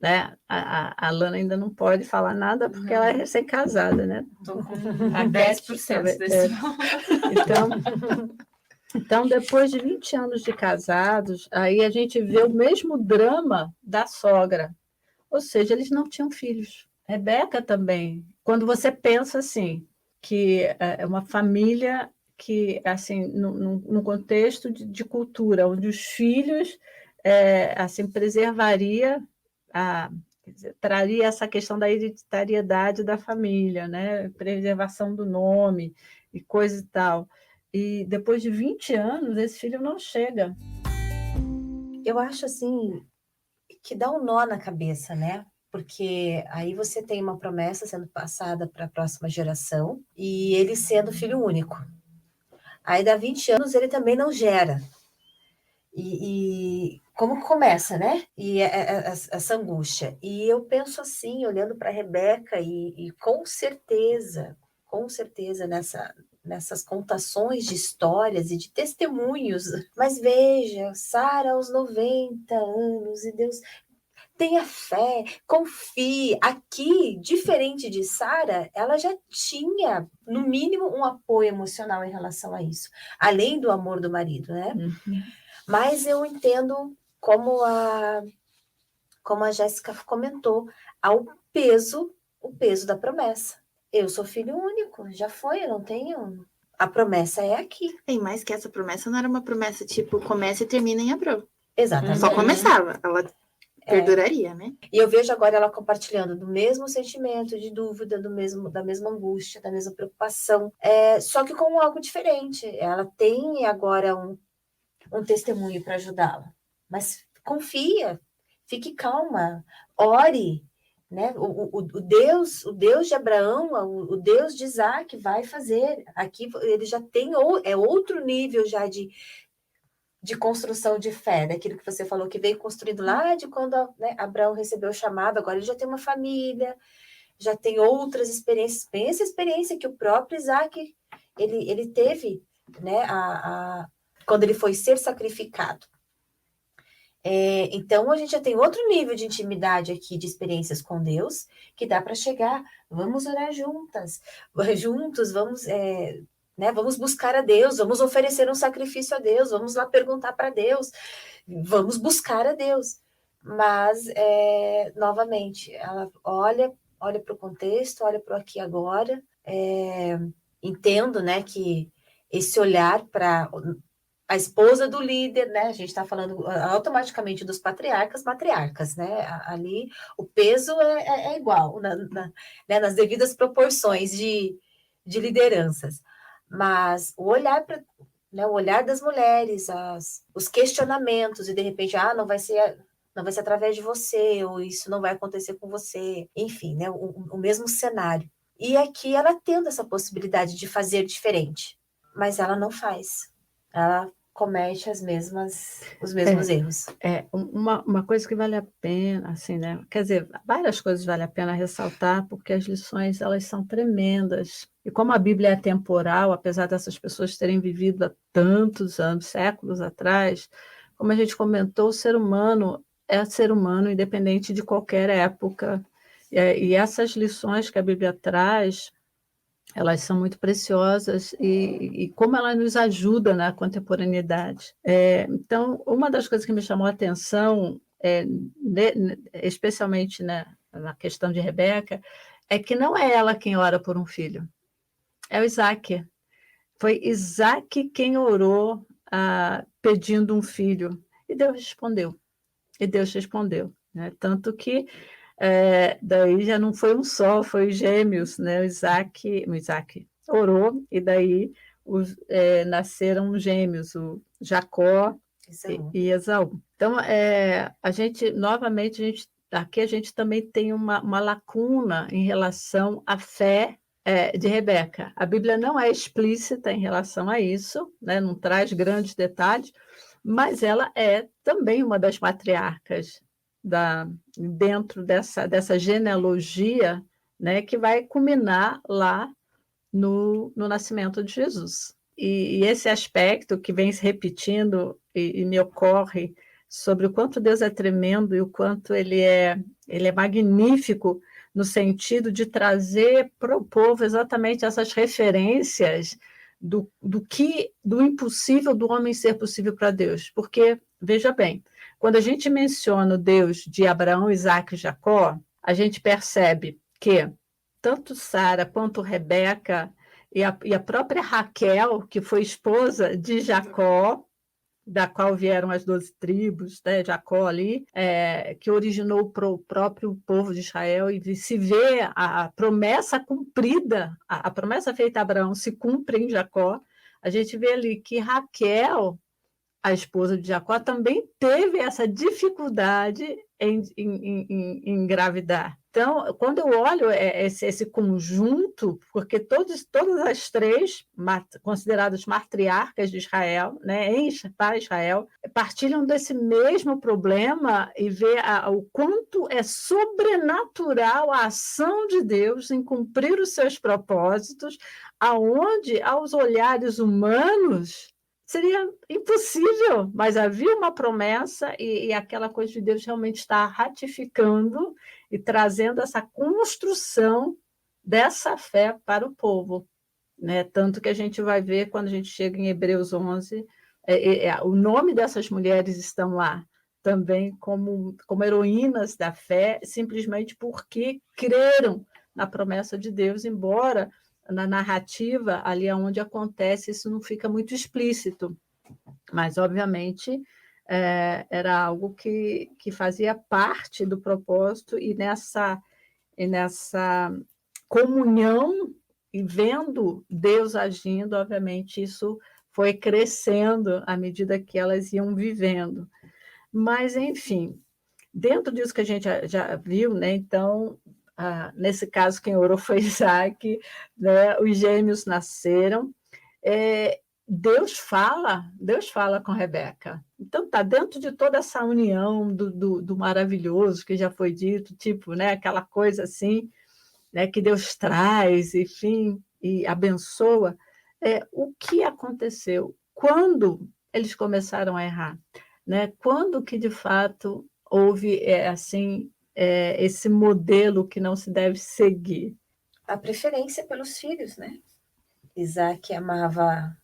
né? A Lana ainda não pode falar nada porque ela é Não. recém-casada, né? tô com A 10% desse valor. Então, depois de 20 anos de casados, aí a gente vê o mesmo drama da sogra. Ou seja, eles não tinham filhos. Rebeca também. Quando você pensa assim, que é uma família que, assim, num contexto de cultura, onde os filhos, assim, preservaria, quer dizer, traria essa questão da hereditariedade da família, né? Preservação do nome e coisa e tal. E depois de 20 anos, esse filho não chega. Eu acho assim que dá um nó na cabeça, né? Porque aí você tem uma promessa sendo passada para a próxima geração e ele sendo filho único. Aí dá 20 anos ele também não gera. E como começa, né? E essa angústia. E eu penso assim, olhando para a Rebeca, e com certeza nessas contações de histórias e de testemunhos. Mas veja, Sara aos 90 anos, e Deus. Tenha fé, confie. Aqui, diferente de Sara, ela já tinha, no mínimo, um apoio emocional em relação a isso, além do amor do marido, né? Uhum. Mas eu entendo como a Jéssica comentou, o peso da promessa. Eu sou filho único, já foi, eu não tenho. A promessa é aqui. Tem mais que essa promessa não era uma promessa tipo começa e termina em Abrão. Exatamente. Só começava, ela perduraria, né? E eu vejo agora ela compartilhando do mesmo sentimento de dúvida, da mesma angústia, da mesma preocupação, só que com algo diferente. Ela tem agora um testemunho para ajudá-la, mas confia, fique calma, ore, né? O Deus de Abraão, o Deus de Isaac vai fazer. Aqui ele já tem outro nível já de construção de fé, daquilo que você falou, que veio construindo lá de quando, né, Abraão recebeu o chamado, agora ele já tem uma família, já tem outras experiências, bem essa experiência que o próprio Isaac, ele teve, né, quando ele foi ser sacrificado. Então, a gente já tem outro nível de intimidade aqui, de experiências com Deus, que dá para chegar, vamos orar juntos, vamos... né? Vamos buscar a Deus, vamos oferecer um sacrifício a Deus, vamos lá perguntar para Deus, vamos buscar a Deus. Mas, novamente, ela olha para o contexto, olha para o aqui e agora. Entendo, né, que esse olhar para a esposa do líder, né? A gente está falando automaticamente dos matriarcas, né? Ali o peso é igual, né? Nas devidas proporções de lideranças. Mas o olhar né, o olhar das mulheres, os questionamentos, e de repente, não vai ser através de você, ou isso não vai acontecer com você, enfim, né, o mesmo cenário. E aqui ela tendo essa possibilidade de fazer diferente, mas ela não faz. Ela comete os mesmos erros. Uma coisa que vale a pena, assim, né? Quer dizer, várias coisas vale a pena ressaltar, porque as lições, elas são tremendas. E como a Bíblia é temporal, apesar dessas pessoas terem vivido há tantos anos, séculos atrás, como a gente comentou, o ser humano é ser humano, independente de qualquer época. E essas lições que a Bíblia traz, elas são muito preciosas e como ela nos ajuda na contemporaneidade. Então, uma das coisas que me chamou a atenção, especialmente na questão de Rebeca, é que não é ela quem ora por um filho, é o Isaac. Foi Isaac quem orou pedindo um filho, e Deus respondeu. Né? Tanto que daí já não foi um só, foi os gêmeos, né? O Isaac orou, e daí nasceram gêmeos, o Jacó e Esaú. Então, aqui a gente também tem uma lacuna em relação à fé de Rebeca. A Bíblia não é explícita em relação a isso, né? Não traz grandes detalhes, mas ela é também uma das matriarcas dentro dessa genealogia, né, que vai culminar lá no nascimento de Jesus. E esse aspecto que vem se repetindo e me ocorre sobre o quanto Deus é tremendo e o quanto ele é magnífico no sentido de trazer para o povo exatamente essas referências do impossível do homem ser possível para Deus. Porque, veja bem, quando a gente menciona o Deus de Abraão, Isaque e Jacó, a gente percebe que tanto Sara quanto Rebeca e a própria Raquel, que foi esposa de Jacó, da qual vieram as 12 tribos, né, Jacó ali, que originou o próprio povo de Israel, e se vê a promessa cumprida, a promessa feita a Abraão se cumpre em Jacó. A gente vê ali que Raquel, a esposa de Jacó, também teve essa dificuldade em engravidar. Então, quando eu olho esse conjunto, porque todas as três, consideradas matriarcas de Israel, né, para Israel, partilham desse mesmo problema e vê o quanto é sobrenatural a ação de Deus em cumprir os seus propósitos, aonde, aos olhares humanos, seria impossível, mas havia uma promessa e aquela coisa de Deus realmente está ratificando e trazendo essa construção dessa fé para o povo, né? Tanto que a gente vai ver quando a gente chega em Hebreus 11, o nome dessas mulheres estão lá também como heroínas da fé, simplesmente porque creram na promessa de Deus, embora na narrativa, ali onde acontece, isso não fica muito explícito, mas, obviamente, era algo que fazia parte do propósito, e nessa comunhão e vendo Deus agindo, obviamente, isso foi crescendo à medida que elas iam vivendo. Mas, enfim, dentro disso que a gente já viu, né, então, nesse caso, quem orou foi Isaac, né, os gêmeos nasceram. Deus fala com Rebeca. Então, está dentro de toda essa união do maravilhoso que já foi dito, tipo, né, aquela coisa assim, né, que Deus traz, enfim, e abençoa. O que aconteceu? Quando eles começaram a errar? Né? Quando que, de fato, houve esse modelo que não se deve seguir? A preferência pelos filhos, né? Isaac amava,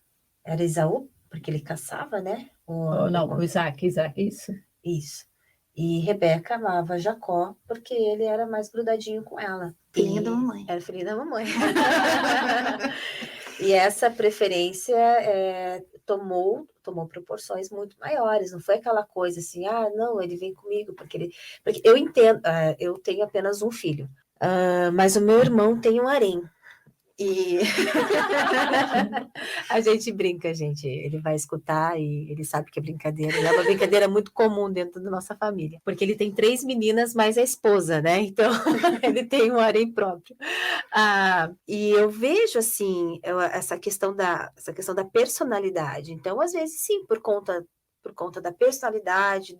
era Esaú, porque ele caçava, né? O Isaac, isso. Isso. E Rebeca amava Jacó, porque ele era mais grudadinho com ela. Filhinho da mamãe. Era filhinho da mamãe. E essa preferência tomou proporções muito maiores. Não foi aquela coisa assim, não, ele vem comigo, porque eu entendo, eu tenho apenas um filho, mas o meu irmão tem um harém. E a gente brinca, gente. Ele vai escutar e ele sabe que é brincadeira. É uma brincadeira muito comum dentro da nossa família. Porque ele tem 3 meninas mais a esposa, né? Então, ele tem um harém próprio. E eu vejo, assim, essa questão da personalidade. Então, às vezes, sim, por conta da personalidade,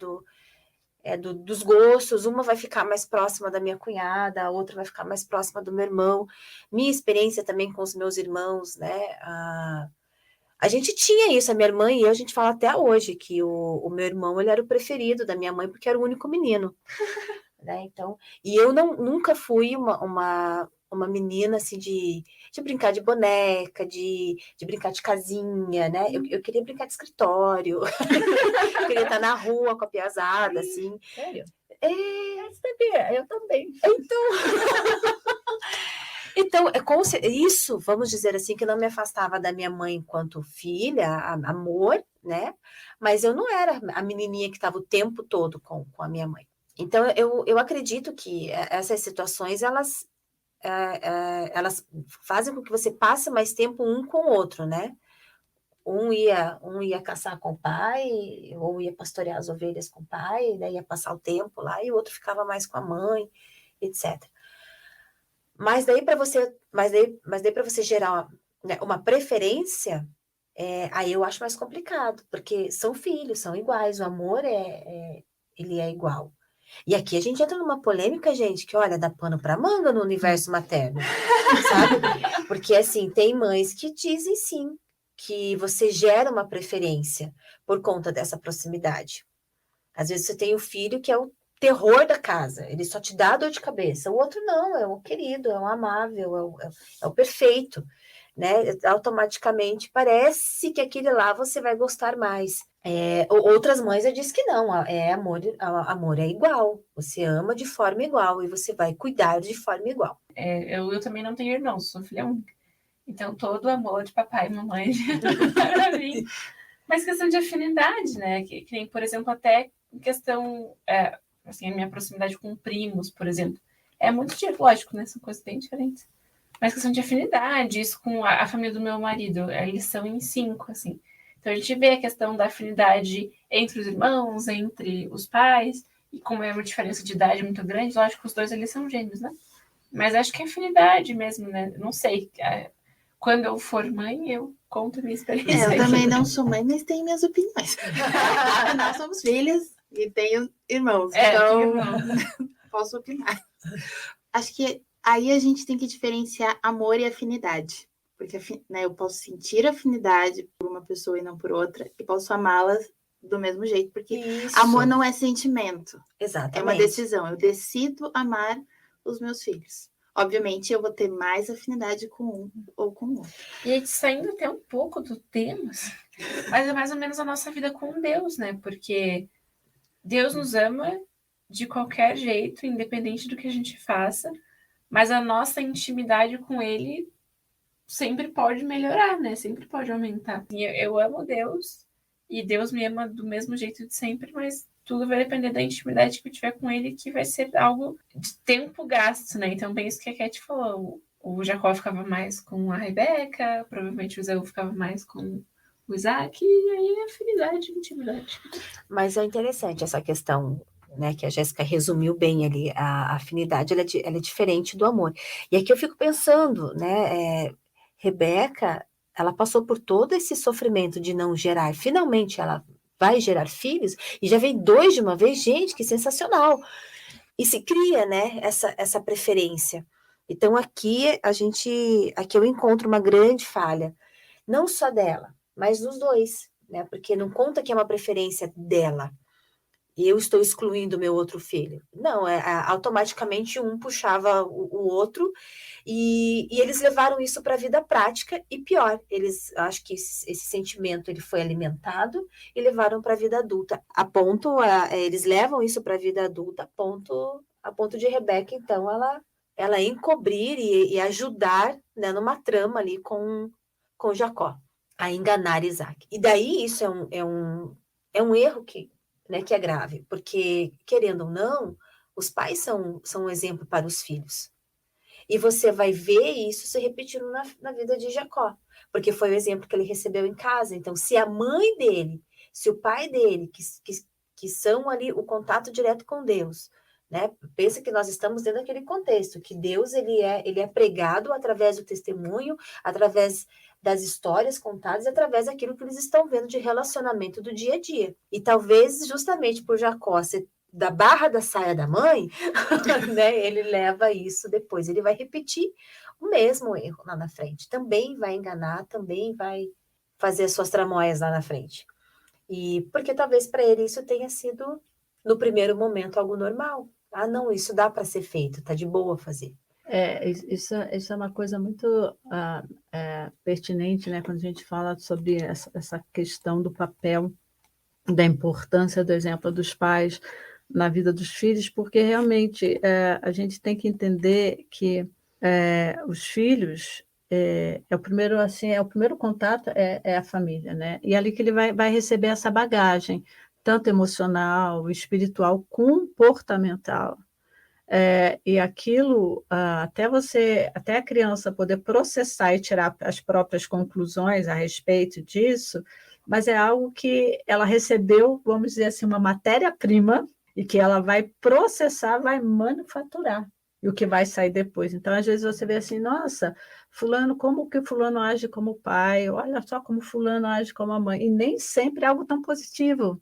dos gostos, uma vai ficar mais próxima da minha cunhada, a outra vai ficar mais próxima do meu irmão. Minha experiência também com os meus irmãos, né? A gente tinha isso, a minha irmã e eu, a gente fala até hoje que o meu irmão, ele era o preferido da minha mãe, porque era o único menino. Né? Então, e eu nunca fui uma menina assim de brincar de boneca, de brincar de casinha, né? Eu queria brincar de escritório, eu queria estar na rua com a piazada, assim. Sério? Eu também. Então, isso, vamos dizer assim, que não me afastava da minha mãe enquanto filha, amor, né? Mas eu não era a menininha que estava o tempo todo com a minha mãe. Então, eu acredito que essas situações, elas fazem com que você passe mais tempo um com o outro, né? Um ia caçar com o pai, ou ia pastorear as ovelhas com o pai, né? Ia passar o tempo lá, e o outro ficava mais com a mãe, etc. Mas daí para você gerar uma preferência, aí eu acho mais complicado, porque são filhos, são iguais, o amor ele é igual. E aqui a gente entra numa polêmica, gente, que olha, dá pano para manga no universo materno, sabe? Porque, assim, tem mães que dizem sim, que você gera uma preferência por conta dessa proximidade. Às vezes você tem o filho que é o terror da casa, ele só te dá dor de cabeça. O outro não, é o querido, é o amável, é o perfeito, né? Automaticamente parece que aquele lá você vai gostar mais. Outras mães eu disse que não, amor é igual, você ama de forma igual e você vai cuidar de forma igual. Eu também não tenho irmãos, sou filha única. Então, todo o amor de papai e mamãe para mim. Mas questão de afinidade, né? Que nem, por exemplo, até questão, assim, a minha proximidade com primos, por exemplo. É muito lógico, né? São coisas bem diferentes. Mas questão de afinidade, isso com a família do meu marido, eles são em 5, assim. Então, a gente vê a questão da afinidade entre os irmãos, entre os pais, e como é uma diferença de idade muito grande, lógico que os dois eles são gêmeos, né? Mas acho que é afinidade mesmo, né? Não sei. Quando eu for mãe, eu conto minha experiência. Eu também não sou mãe, mas tenho minhas opiniões. Nós somos filhas e tenho irmãos, então irmão. posso opinar. Acho que aí a gente tem que diferenciar amor e afinidade. Porque né, eu posso sentir afinidade por uma pessoa e não por outra, e posso amá-las do mesmo jeito, porque amor não é sentimento. Exatamente. É uma decisão. Eu decido amar os meus filhos. Obviamente, eu vou ter mais afinidade com um ou com o outro. E aí, saindo até um pouco do tema, mas é mais ou menos a nossa vida com Deus, né? Porque Deus nos ama de qualquer jeito, independente do que a gente faça, mas a nossa intimidade com Ele sempre pode melhorar, né? Sempre pode aumentar. E eu amo Deus, e Deus me ama do mesmo jeito de sempre, mas tudo vai depender da intimidade que eu tiver com Ele, que vai ser algo de tempo gasto, né? Então, bem isso que a Cat falou. O Jacó ficava mais com a Rebeca, provavelmente o Esaú ficava mais com o Isaac, e aí é afinidade, intimidade. Mas é interessante essa questão, né, que a Jéssica resumiu bem ali, a afinidade, ela é diferente do amor. E aqui eu fico pensando, né, Rebeca, ela passou por todo esse sofrimento de não gerar, finalmente ela vai gerar filhos, e já vem 2 de uma vez, gente, que sensacional. E se cria, né, essa preferência. Então aqui eu encontro uma grande falha, não só dela, mas dos dois, né, porque não conta que é uma preferência dela, e eu estou excluindo o meu outro filho. Não, automaticamente um puxava o outro, e eles levaram isso para a vida prática, e pior, acho que esse sentimento ele foi alimentado e levaram para a vida adulta, eles levam isso para a vida adulta a ponto de Rebeca, então, ela encobrir e ajudar, né, numa trama ali com Jacó, a enganar Isaac. E daí isso é um erro né, que é grave, porque, querendo ou não, os pais são um exemplo para os filhos. E você vai ver isso se repetindo na vida de Jacó, porque foi o exemplo que ele recebeu em casa. Então, se a mãe dele, se o pai dele, que são ali o contato direto com Deus, né? Pensa que nós estamos dentro daquele contexto, que Deus ele é pregado através do testemunho, através das histórias contadas, através daquilo que eles estão vendo de relacionamento do dia a dia. E talvez justamente por Jacó ser da barra da saia da mãe, né, ele leva isso depois, ele vai repetir o mesmo erro lá na frente, também vai enganar, também vai fazer as suas tramóias lá na frente. E porque talvez para ele isso tenha sido, no primeiro momento, algo normal. Ah, não, isso dá para ser feito, tá de boa fazer. Isso é uma coisa muito pertinente, né, quando a gente fala sobre essa questão do papel, da importância do exemplo dos pais na vida dos filhos, porque realmente a gente tem que entender que os filhos o primeiro contato é a família, né? E é ali que ele vai receber essa bagagem, tanto emocional, espiritual, comportamental. E aquilo, até a criança poder processar e tirar as próprias conclusões a respeito disso, mas é algo que ela recebeu, vamos dizer assim, uma matéria-prima, e que ela vai processar, vai manufaturar, e o que vai sair depois. Então, às vezes você vê assim, nossa, fulano, como que fulano age como pai, olha só como fulano age como a mãe, e nem sempre é algo tão positivo,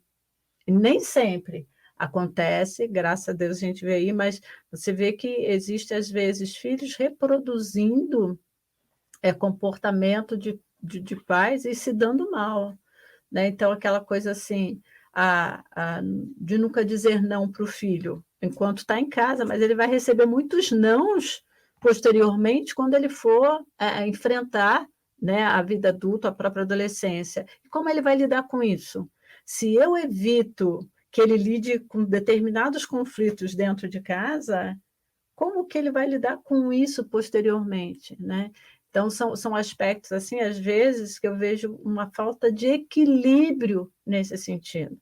e nem sempre acontece, graças a Deus a gente vê aí, mas você vê que existe, às vezes, filhos reproduzindo comportamento de de pais e se dando mal, né? Então, aquela coisa assim, de nunca dizer não para o filho enquanto está em casa, mas ele vai receber muitos nãos posteriormente quando ele for enfrentar, né, a vida adulta, a própria adolescência. E como ele vai lidar com isso? Se eu evito que ele lide com determinados conflitos dentro de casa, como que ele vai lidar com isso posteriormente, né? Então, são aspectos, assim, às vezes, que eu vejo uma falta de equilíbrio nesse sentido,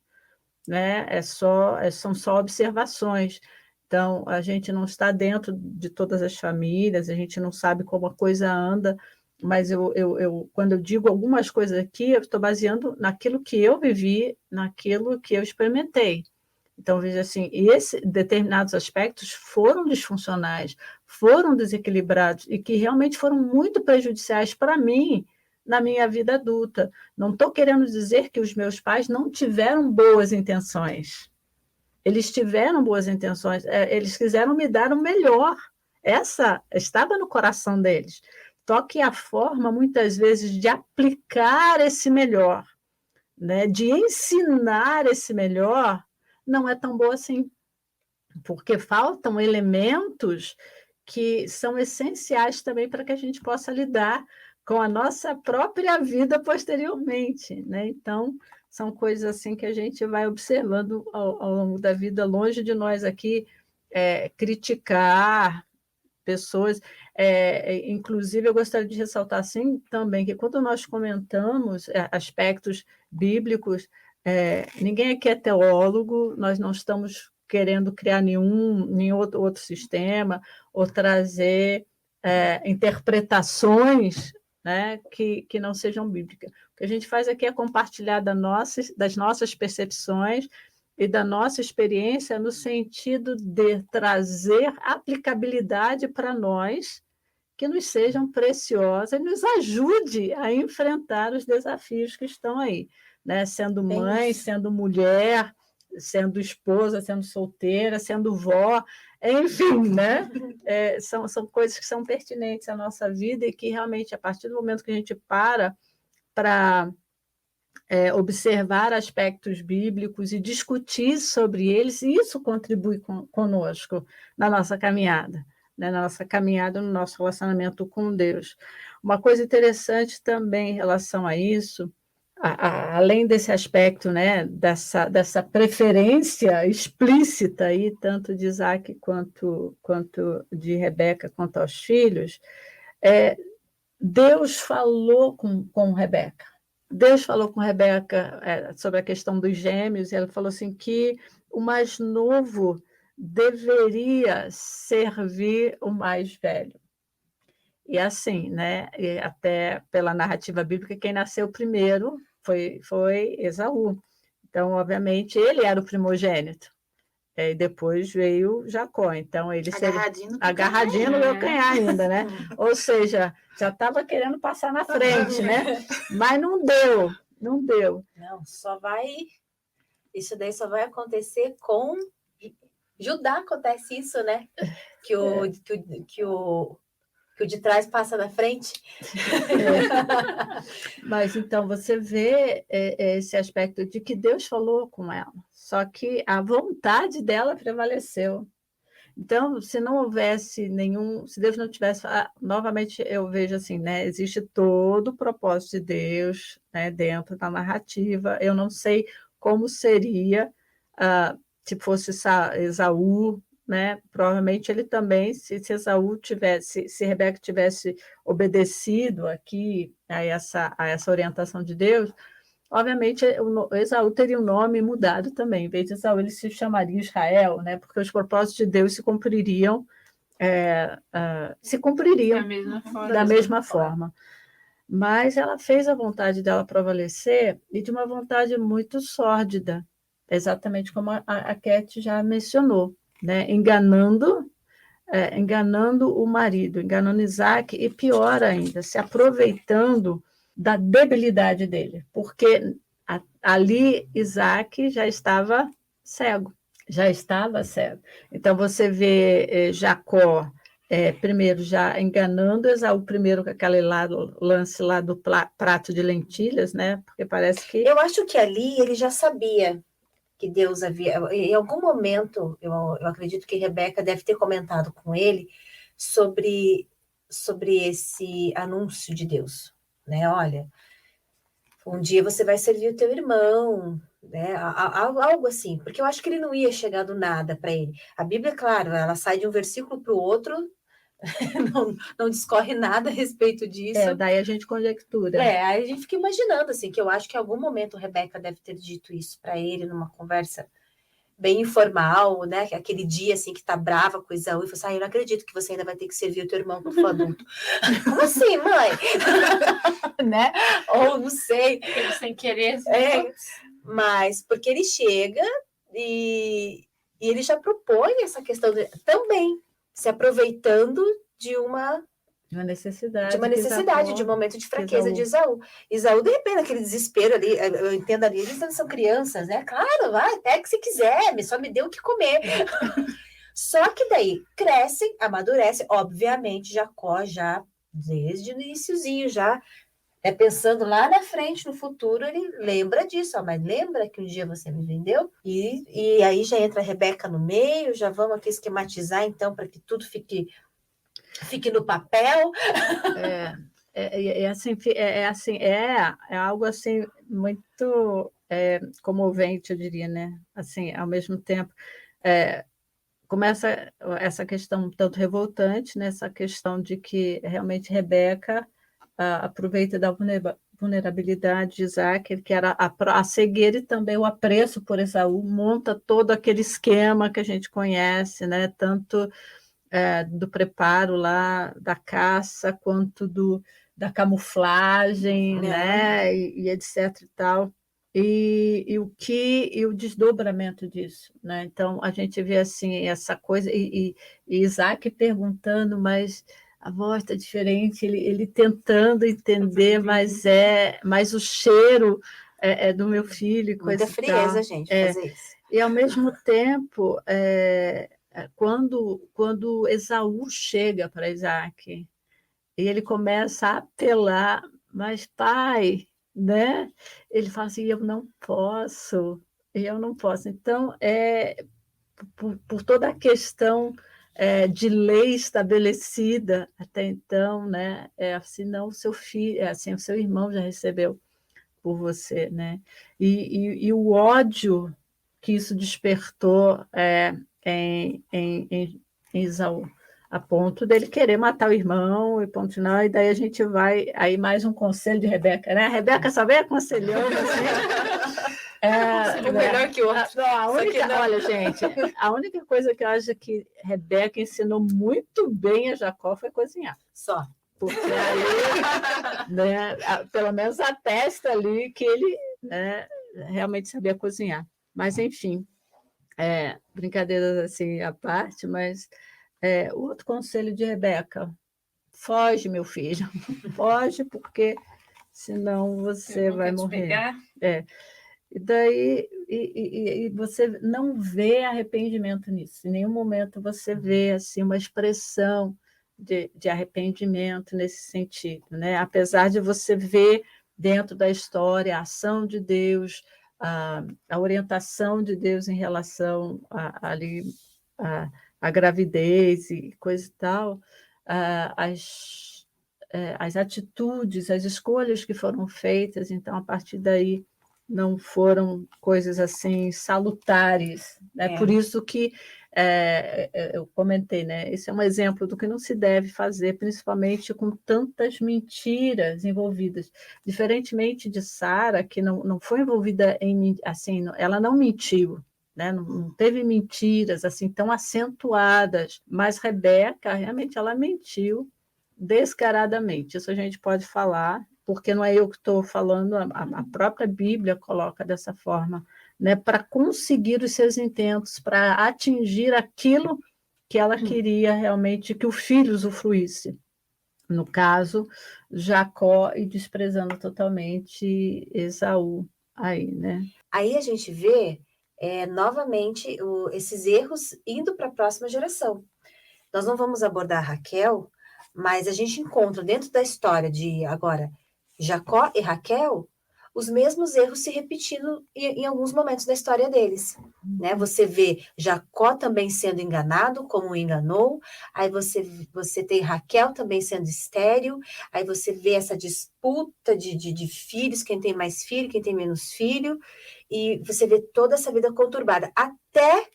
né? São só observações. Então, a gente não está dentro de todas as famílias, a gente não sabe como a coisa anda, mas quando eu digo algumas coisas aqui, eu estou baseando naquilo que eu vivi, naquilo que eu experimentei. Então, veja assim, determinados aspectos foram disfuncionais, foram desequilibrados e que realmente foram muito prejudiciais para mim na minha vida adulta. Não estou querendo dizer que os meus pais não tiveram boas intenções. Eles tiveram boas intenções, eles quiseram me dar o melhor. Essa estava no coração deles. Só que a forma, muitas vezes, de aplicar esse melhor, né, de ensinar esse melhor, não é tão boa assim, porque faltam elementos que são essenciais também para que a gente possa lidar com a nossa própria vida posteriormente, né? Então, são coisas assim que a gente vai observando ao longo da vida, longe de nós aqui criticar pessoas. Inclusive, eu gostaria de ressaltar assim também que quando nós comentamos aspectos bíblicos, ninguém aqui é teólogo, nós não estamos querendo criar nenhum outro sistema ou trazer interpretações, né, que não sejam bíblicas. O que a gente faz aqui é compartilhar das nossas percepções e da nossa experiência no sentido de trazer aplicabilidade para nós, que nos sejam preciosas e nos ajude a enfrentar os desafios que estão aí, né? Sendo mãe, sendo mulher, sendo esposa, sendo solteira, sendo vó, enfim, né? São coisas que são pertinentes à nossa vida e que realmente, a partir do momento que a gente para observar aspectos bíblicos e discutir sobre eles, e isso contribui conosco na nossa caminhada, né? Na nossa caminhada, no nosso relacionamento com Deus. Uma coisa interessante também em relação a isso, além desse aspecto, né, dessa preferência explícita aí, tanto de Isaac quanto de Rebeca quanto aos filhos, Deus falou com Rebeca. Deus falou com Rebeca sobre a questão dos gêmeos, e ela falou assim que o mais novo deveria servir o mais velho. E assim, né? E até pela narrativa bíblica, quem nasceu primeiro foi Esaú. Então, obviamente, ele era o primogênito. E depois veio Jacó. Então, ele agarradinho no meu canhar ainda, né? Ou seja, já estava querendo passar na frente, né? Mas não deu. Não, isso daí só vai acontecer com Judá, acontece isso, né? Que o de trás passa na frente. Mas então você vê esse aspecto de que Deus falou com ela, só que a vontade dela prevaleceu. Então, se não houvesse se Deus não tivesse, novamente eu vejo assim, né? Existe todo o propósito de Deus, né, dentro da narrativa. Eu não sei como seria se fosse Esaú, né? Provavelmente ele também, se Rebeca tivesse obedecido aqui a essa orientação de Deus, obviamente Esaú teria o nome mudado também. Em vez de Esaú, ele se chamaria Israel, né? Porque os propósitos de Deus se cumpririam da mesma forma. Mas ela fez a vontade dela prevalecer, e de uma vontade muito sórdida, exatamente como a Cat já mencionou, né? Enganando o marido, enganando Isaac, e pior ainda, se aproveitando da debilidade dele, porque ali Isaac já estava cego. Então você vê Jacó primeiro já enganando Esaú primeiro com aquele lance lá do prato de lentilhas, né? Porque parece que... Eu acho que ali ele já sabia que Deus havia... Em algum momento, eu acredito que Rebeca deve ter comentado com ele sobre esse anúncio de Deus, né? Olha, um dia você vai servir o teu irmão, né? Algo assim, porque eu acho que ele não ia chegar do nada para ele. A Bíblia, claro, ela sai de um versículo para o outro, não discorre nada a respeito disso. Daí a gente conjectura. Aí a gente fica imaginando, assim, que eu acho que em algum momento Rebeca deve ter dito isso para ele numa conversa bem informal, né? Aquele dia, assim, que tá brava com Esaú e fala assim, eu não acredito que você ainda vai ter que servir o teu irmão quando for adulto. Como assim, mãe? Né? Ou não sei. Ele sem querer. Mas porque ele chega e ele já propõe essa questão também, se aproveitando de uma necessidade. De um momento de fraqueza de Esaú. Esaú, de repente, aquele desespero ali, eu entendo ali, eles não são crianças, né? Claro, vai, até que se quiser, só me dê o que comer. Só que daí crescem, amadurecem, obviamente, Jacó já, desde o iniciozinho, já pensando lá na frente, no futuro, ele lembra disso, mas lembra que um dia você me vendeu? E aí já entra a Rebeca no meio, já vamos aqui esquematizar, então, para que tudo fique no papel. É algo assim muito comovente, eu diria, né? Assim, ao mesmo tempo, começa essa questão tanto revoltante, né? Essa questão de que realmente Rebeca aproveita da vulnerabilidade de Isaac, que era a cegueira e também o apreço por Esaú, monta todo aquele esquema que a gente conhece, né? Tanto do preparo lá da caça, quanto da camuflagem, né? E etc. e tal. E o desdobramento disso, né? Então a gente vê assim essa coisa, e Isaac perguntando, mas a voz está diferente, ele tentando entender, mas o cheiro é do meu filho, e coisa muita frieza, tal. Gente, fazer isso. E ao mesmo tempo, quando Esaú chega para Isaac, e ele começa a apelar, mas pai, né? Ele fala assim, eu não posso. Então, por toda a questão de lei estabelecida até então, né? Assim, não, o seu filho, assim, o seu irmão já recebeu por você, né? E o ódio que isso despertou em Esaú, a ponto dele querer matar o irmão e continuar, e daí a gente vai, aí mais um conselho de Rebeca, né? A Rebeca só vem aconselhando, assim, melhor que o outro. Olha, gente, a única coisa que eu acho que Rebeca ensinou muito bem a Jacó foi cozinhar. Só. Porque ali, né, pelo menos atesta ali que ele, né, realmente sabia cozinhar. Mas, enfim, brincadeiras assim à parte, mas o outro conselho de Rebeca, foge, meu filho, foge, porque senão você vai morrer. E daí e você não vê arrependimento nisso. Em nenhum momento você vê assim uma expressão de arrependimento nesse sentido, né? Apesar de você ver dentro da história a ação de Deus, a orientação de Deus em relação à gravidez e coisa e tal, as atitudes, as escolhas que foram feitas, então, a partir daí, não foram coisas assim salutares, né? Por isso que eu comentei, né? Esse é um exemplo do que não se deve fazer, principalmente com tantas mentiras envolvidas. Diferentemente de Sara, que não foi envolvida assim, ela não mentiu, né? Não teve mentiras assim tão acentuadas, mas Rebeca realmente ela mentiu descaradamente. Isso a gente pode falar, porque não é eu que estou falando, a própria Bíblia coloca dessa forma, né, para conseguir os seus intentos, para atingir aquilo que ela queria realmente que o filho usufruísse. No caso, Jacó, e desprezando totalmente Esaú. Aí, né? Aí a gente vê novamente esses erros indo para a próxima geração. Nós não vamos abordar Raquel, mas a gente encontra dentro da história de agora Jacó e Raquel os mesmos erros se repetindo em alguns momentos da história deles, né? Você vê Jacó também sendo enganado, como o enganou, aí você tem Raquel também sendo estéril, aí você vê essa disputa de filhos, quem tem mais filho, quem tem menos filho, e você vê toda essa vida conturbada, até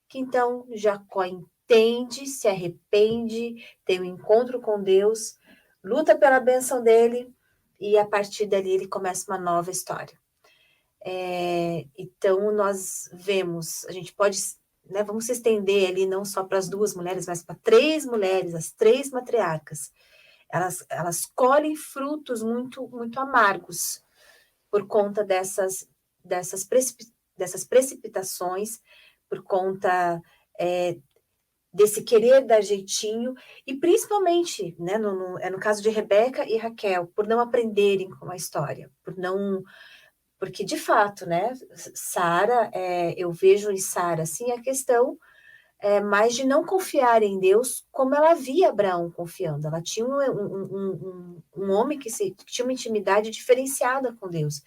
que então Jacó entende, se arrepende, tem um encontro com Deus, luta pela bênção dele, e a partir dali ele começa uma nova história. Então nós vemos, a gente pode, né, vamos se estender ali não só para as 2 mulheres, mas para 3 mulheres, as 3 matriarcas. Elas colhem frutos muito, muito amargos por conta dessas precipitações, por conta desse querer dar jeitinho, e principalmente, né, no caso de Rebeca e Raquel, por não aprenderem com a história, porque de fato, né, Sara, eu vejo em Sara, assim, a questão mais de não confiar em Deus como ela via Abraão confiando. Ela tinha um homem que tinha uma intimidade diferenciada com Deus,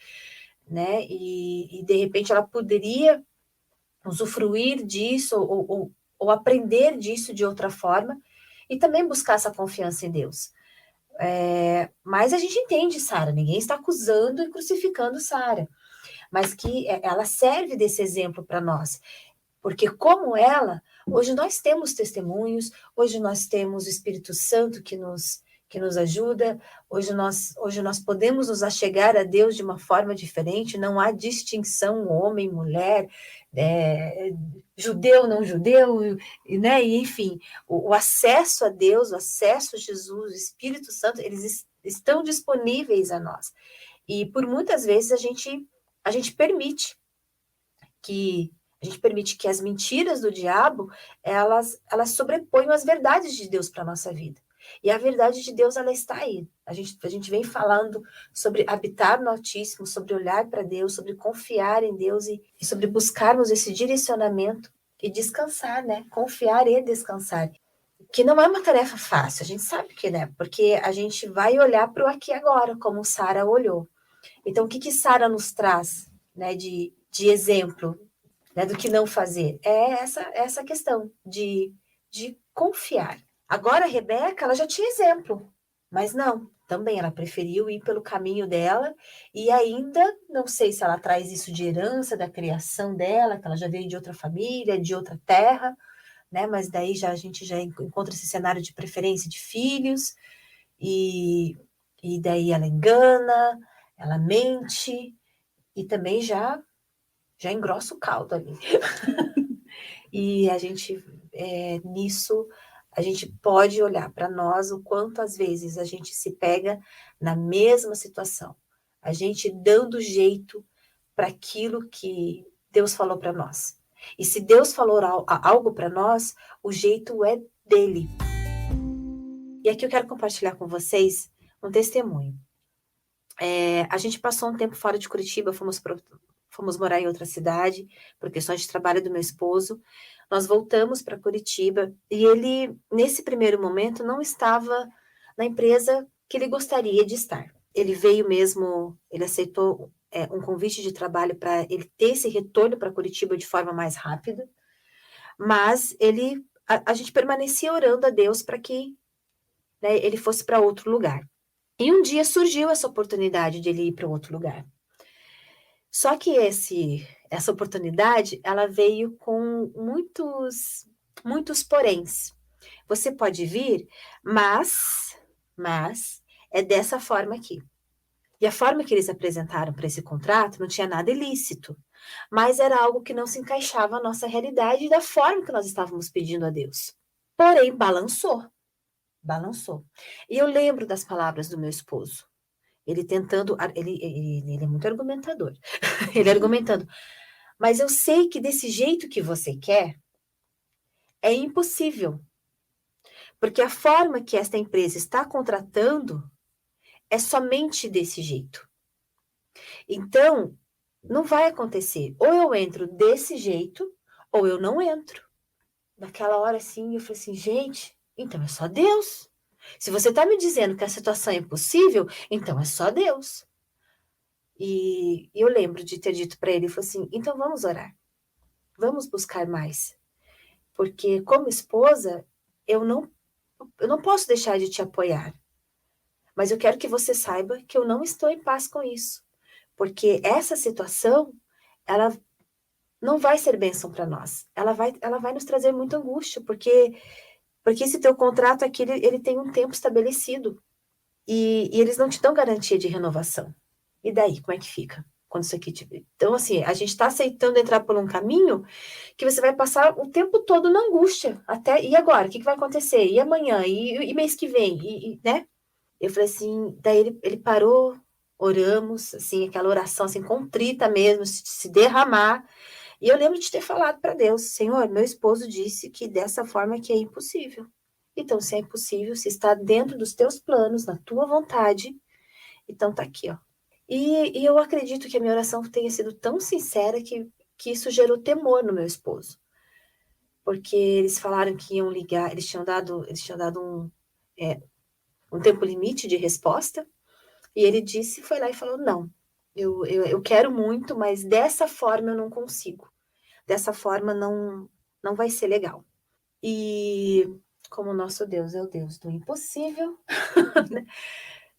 né, e de repente ela poderia usufruir disso ou aprender disso de outra forma e também buscar essa confiança em Deus. Mas a gente entende Sara, ninguém está acusando e crucificando Sara, mas que ela serve desse exemplo para nós, porque como ela, hoje nós temos testemunhos, hoje nós temos o Espírito Santo que nos ajuda, hoje nós podemos nos achegar a Deus de uma forma diferente, não há distinção homem, mulher, judeu, não judeu, né? E, enfim, o acesso a Deus, o acesso a Jesus, o Espírito Santo, eles estão disponíveis a nós. E por muitas vezes a gente permite que as mentiras do diabo, elas sobreponham as verdades de Deus para a nossa vida. E a verdade de Deus, ela está aí. A gente vem falando sobre habitar no Altíssimo, sobre olhar para Deus, sobre confiar em Deus e sobre buscarmos esse direcionamento e descansar, né? Confiar e descansar. Que não é uma tarefa fácil, a gente sabe que, né? Porque a gente vai olhar para o aqui e agora, como Sara olhou. Então, o que Sara nos traz, né, de exemplo, né, do que não fazer? É essa questão de confiar. Agora, a Rebeca, ela já tinha exemplo, mas não, também ela preferiu ir pelo caminho dela e ainda, não sei se ela traz isso de herança da criação dela, que ela já veio de outra família, de outra terra, né, mas daí a gente já encontra esse cenário de preferência de filhos, e daí ela engana, ela mente, e também já engrossa o caldo ali. E a gente, nisso, a gente pode olhar para nós o quanto às vezes a gente se pega na mesma situação. A gente dando jeito para aquilo que Deus falou para nós. E se Deus falou algo para nós, o jeito é dele. E aqui eu quero compartilhar com vocês um testemunho. A gente passou um tempo fora de Curitiba, fomos morar em outra cidade, por questões de trabalho do meu esposo. Nós voltamos para Curitiba e ele, nesse primeiro momento, não estava na empresa que ele gostaria de estar. Ele veio mesmo, ele aceitou um convite de trabalho para ele ter esse retorno para Curitiba de forma mais rápida, mas a gente permanecia orando a Deus para que, né, ele fosse para outro lugar. E um dia surgiu essa oportunidade de ele ir para outro lugar. Só que essa oportunidade, ela veio com muitos poréns. Você pode vir, mas é dessa forma aqui. E a forma que eles apresentaram para esse contrato não tinha nada ilícito, mas era algo que não se encaixava à nossa realidade e da forma que nós estávamos pedindo a Deus. Porém, balançou. E eu lembro das palavras do meu esposo. Ele tentando, ele é muito argumentador. Ele argumentando. Mas eu sei que desse jeito que você quer, é impossível. Porque a forma que esta empresa está contratando é somente desse jeito. Então, não vai acontecer. Ou eu entro desse jeito, ou eu não entro. naquela hora, assim, eu falei assim, gente, então é só Deus. Se você está me dizendo que a situação é impossível, então é só Deus. E eu lembro de ter dito para ele, falei assim, então vamos orar. Vamos buscar mais. Porque como esposa, eu não posso deixar de te apoiar. Mas eu quero que você saiba que eu não estou em paz com isso. Porque essa situação, ela não vai ser bênção para nós. Ela vai nos trazer muita angústia, porque esse teu contrato aqui, ele tem um tempo estabelecido. E eles não te dão garantia de renovação. E daí, como é que fica? Quando isso aqui Então, assim, a gente está aceitando entrar por um caminho que você vai passar o tempo todo na angústia. E agora? O que vai acontecer? E amanhã? E mês que vem? Né? Eu falei assim, daí ele parou, oramos, assim, aquela oração assim, contrita mesmo, se derramar. E eu lembro de ter falado para Deus, Senhor, meu esposo disse que dessa forma que é impossível. Então, se é impossível, se está dentro dos teus planos, na tua vontade, então tá aqui, ó. E eu acredito que a minha oração tenha sido tão sincera que isso gerou temor no meu esposo. Porque eles falaram que iam ligar, eles tinham dado um tempo limite de resposta, e ele foi lá e falou, não, eu quero muito, mas dessa forma eu não consigo. Dessa forma não vai ser legal. E como o nosso Deus é o Deus do impossível,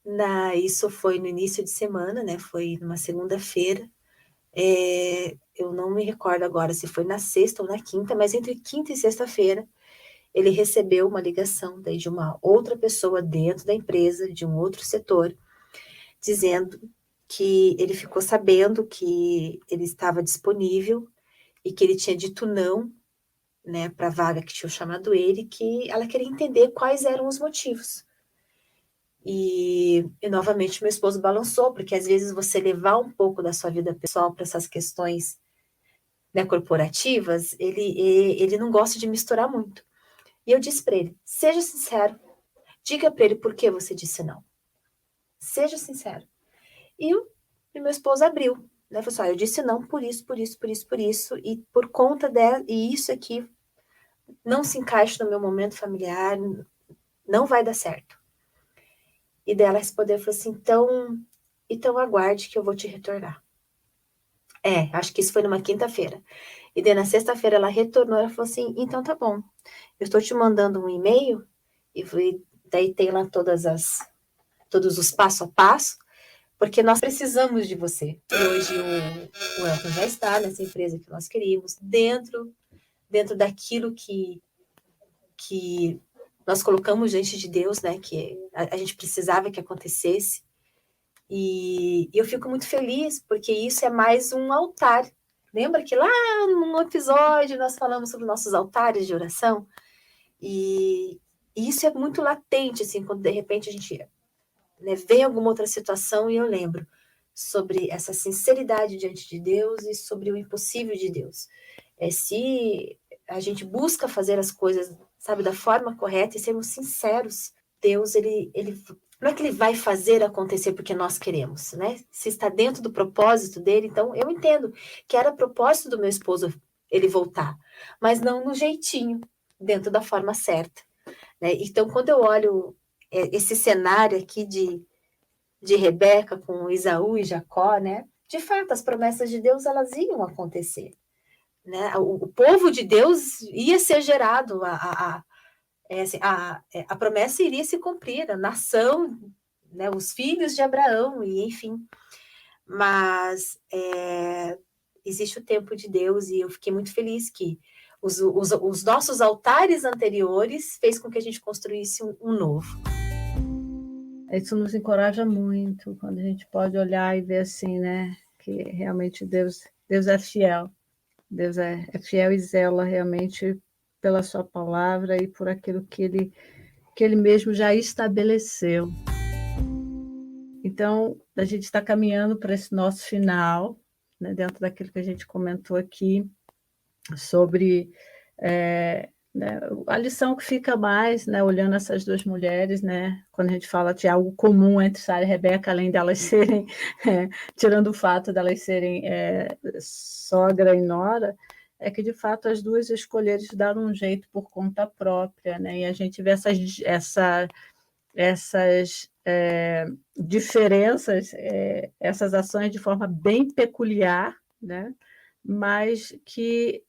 né? Isso foi no início de semana, né? Foi numa segunda-feira. Eu não me recordo agora se foi na sexta ou na quinta, mas entre quinta e sexta-feira, ele recebeu uma ligação daí de uma outra pessoa dentro da empresa, de um outro setor, dizendo que ele ficou sabendo que ele estava disponível e que ele tinha dito não, né, para a vaga que tinha chamado ele, que ela queria entender quais eram os motivos. E novamente meu esposo balançou, porque às vezes você levar um pouco da sua vida pessoal para essas questões, né, corporativas, ele não gosta de misturar muito. E eu disse para ele, seja sincero, diga para ele por que você disse não. Seja sincero. E meu esposo abriu, né, falou assim, eu disse não por isso, e por conta e isso aqui não se encaixa no meu momento familiar, não vai dar certo. E dela respondeu, falou assim, então aguarde que eu vou te retornar. Acho que isso foi numa quinta-feira. E daí na sexta-feira ela retornou, ela falou assim, então tá bom, eu estou te mandando um e-mail, e daí tem lá todos os passo a passo, porque nós precisamos de você. E hoje o Elton já está nessa empresa que nós queríamos, dentro daquilo que nós colocamos diante de Deus, né, que a gente precisava que acontecesse. E eu fico muito feliz, porque isso é mais um altar. Lembra que lá num episódio nós falamos sobre nossos altares de oração? E isso é muito latente, assim, quando de repente a gente, né, vem alguma outra situação e eu lembro sobre essa sinceridade diante de Deus e sobre o impossível de Deus. Se a gente busca fazer as coisas, sabe, da forma correta e sermos sinceros, Deus, ele não é que ele vai fazer acontecer porque nós queremos, né? Se está dentro do propósito dele, então eu entendo que era propósito do meu esposo ele voltar, mas não no jeitinho, dentro da forma certa, né? Então, quando eu olho esse cenário aqui de Rebeca com Esaú e Jacó, né? De fato, as promessas de Deus, elas iam acontecer, né? O povo de Deus ia ser gerado, a promessa iria se cumprir, a nação, né? Os filhos de Abraão, e enfim. Mas existe o tempo de Deus, e eu fiquei muito feliz que os nossos altares anteriores fez com que a gente construísse um novo. Isso nos encoraja muito, quando a gente pode olhar e ver assim, né, que realmente Deus é fiel. Deus é fiel e zela realmente pela sua palavra e por aquilo que ele mesmo já estabeleceu. Então, a gente está caminhando para esse nosso final, né, dentro daquilo que a gente comentou aqui, sobre né, a lição que fica mais, né, olhando essas duas mulheres, né, quando a gente fala de algo comum entre Sara e Rebeca, além delas serem, tirando o fato delas serem sogra e nora, é que, de fato, as duas escolheram dar um jeito por conta própria, né? E a gente vê essas diferenças, essas ações de forma bem peculiar, né? Mas que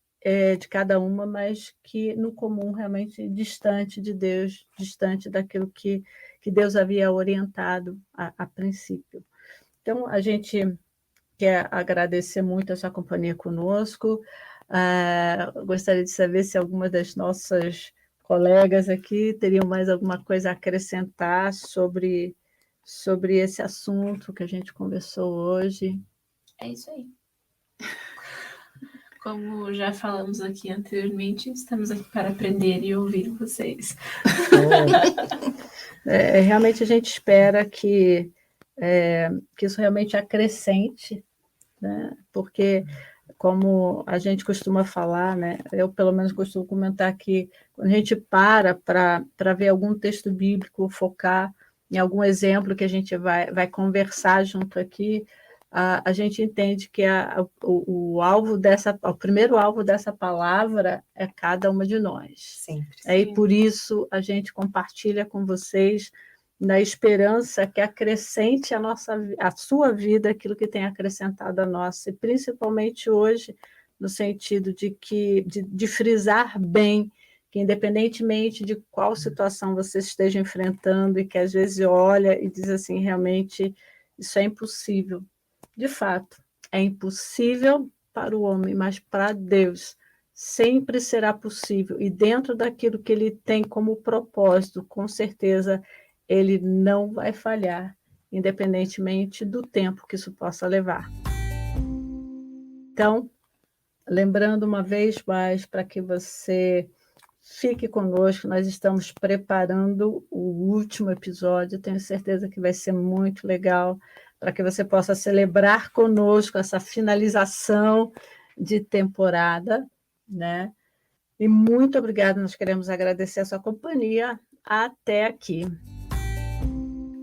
de cada uma, mas que no comum realmente distante de Deus, distante daquilo que Deus havia orientado a princípio. Então, a gente quer agradecer muito a sua companhia conosco. Gostaria de saber se alguma das nossas colegas aqui teriam mais alguma coisa a acrescentar sobre esse assunto que a gente conversou hoje. É isso aí. Como já falamos aqui anteriormente, estamos aqui para aprender e ouvir vocês. Realmente a gente espera que isso realmente acrescente, né? Porque, como a gente costuma falar, né? Eu pelo menos costumo comentar que quando a gente para ver algum texto bíblico, focar em algum exemplo que a gente vai conversar junto aqui, a gente entende que o primeiro alvo dessa palavra é cada uma de nós. Sempre. E por isso a gente compartilha com vocês na esperança que acrescente a sua vida aquilo que tem acrescentado a nossa, e principalmente hoje, no sentido de frisar bem que, independentemente de qual situação você esteja enfrentando, e que às vezes olha e diz assim, realmente, isso é impossível. De fato, é impossível para o homem, mas para Deus sempre será possível, e dentro daquilo que Ele tem como propósito, com certeza, Ele não vai falhar, independentemente do tempo que isso possa levar. Então, lembrando uma vez mais, para que você fique conosco, nós estamos preparando o último episódio, tenho certeza que vai ser muito legal, para que você possa celebrar conosco essa finalização de temporada, né? E muito obrigada, nós queremos agradecer a sua companhia até aqui.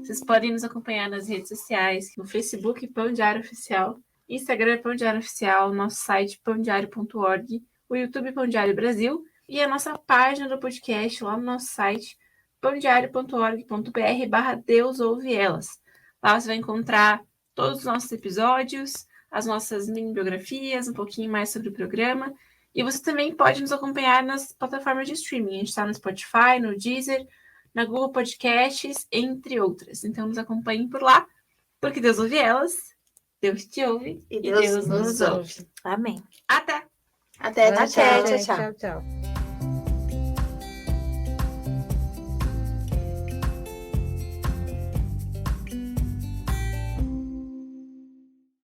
Vocês podem nos acompanhar nas redes sociais, no Facebook Pão Diário Oficial, Instagram Pão Diário Oficial, nosso site pãodiario.org, o YouTube Pão Diário Brasil e a nossa página do podcast lá no nosso site pãodiario.org.br/Deus ouve elas. Lá você vai encontrar todos os nossos episódios, as nossas mini biografias, um pouquinho mais sobre o programa. E você também pode nos acompanhar nas plataformas de streaming. A gente está no Spotify, no Deezer, na Google Podcasts, entre outras. Então nos acompanhem por lá, porque Deus ouve elas, Deus te ouve e Deus nos ouve. Amém. Até! Até, Até, tchau. tchau. Tchau.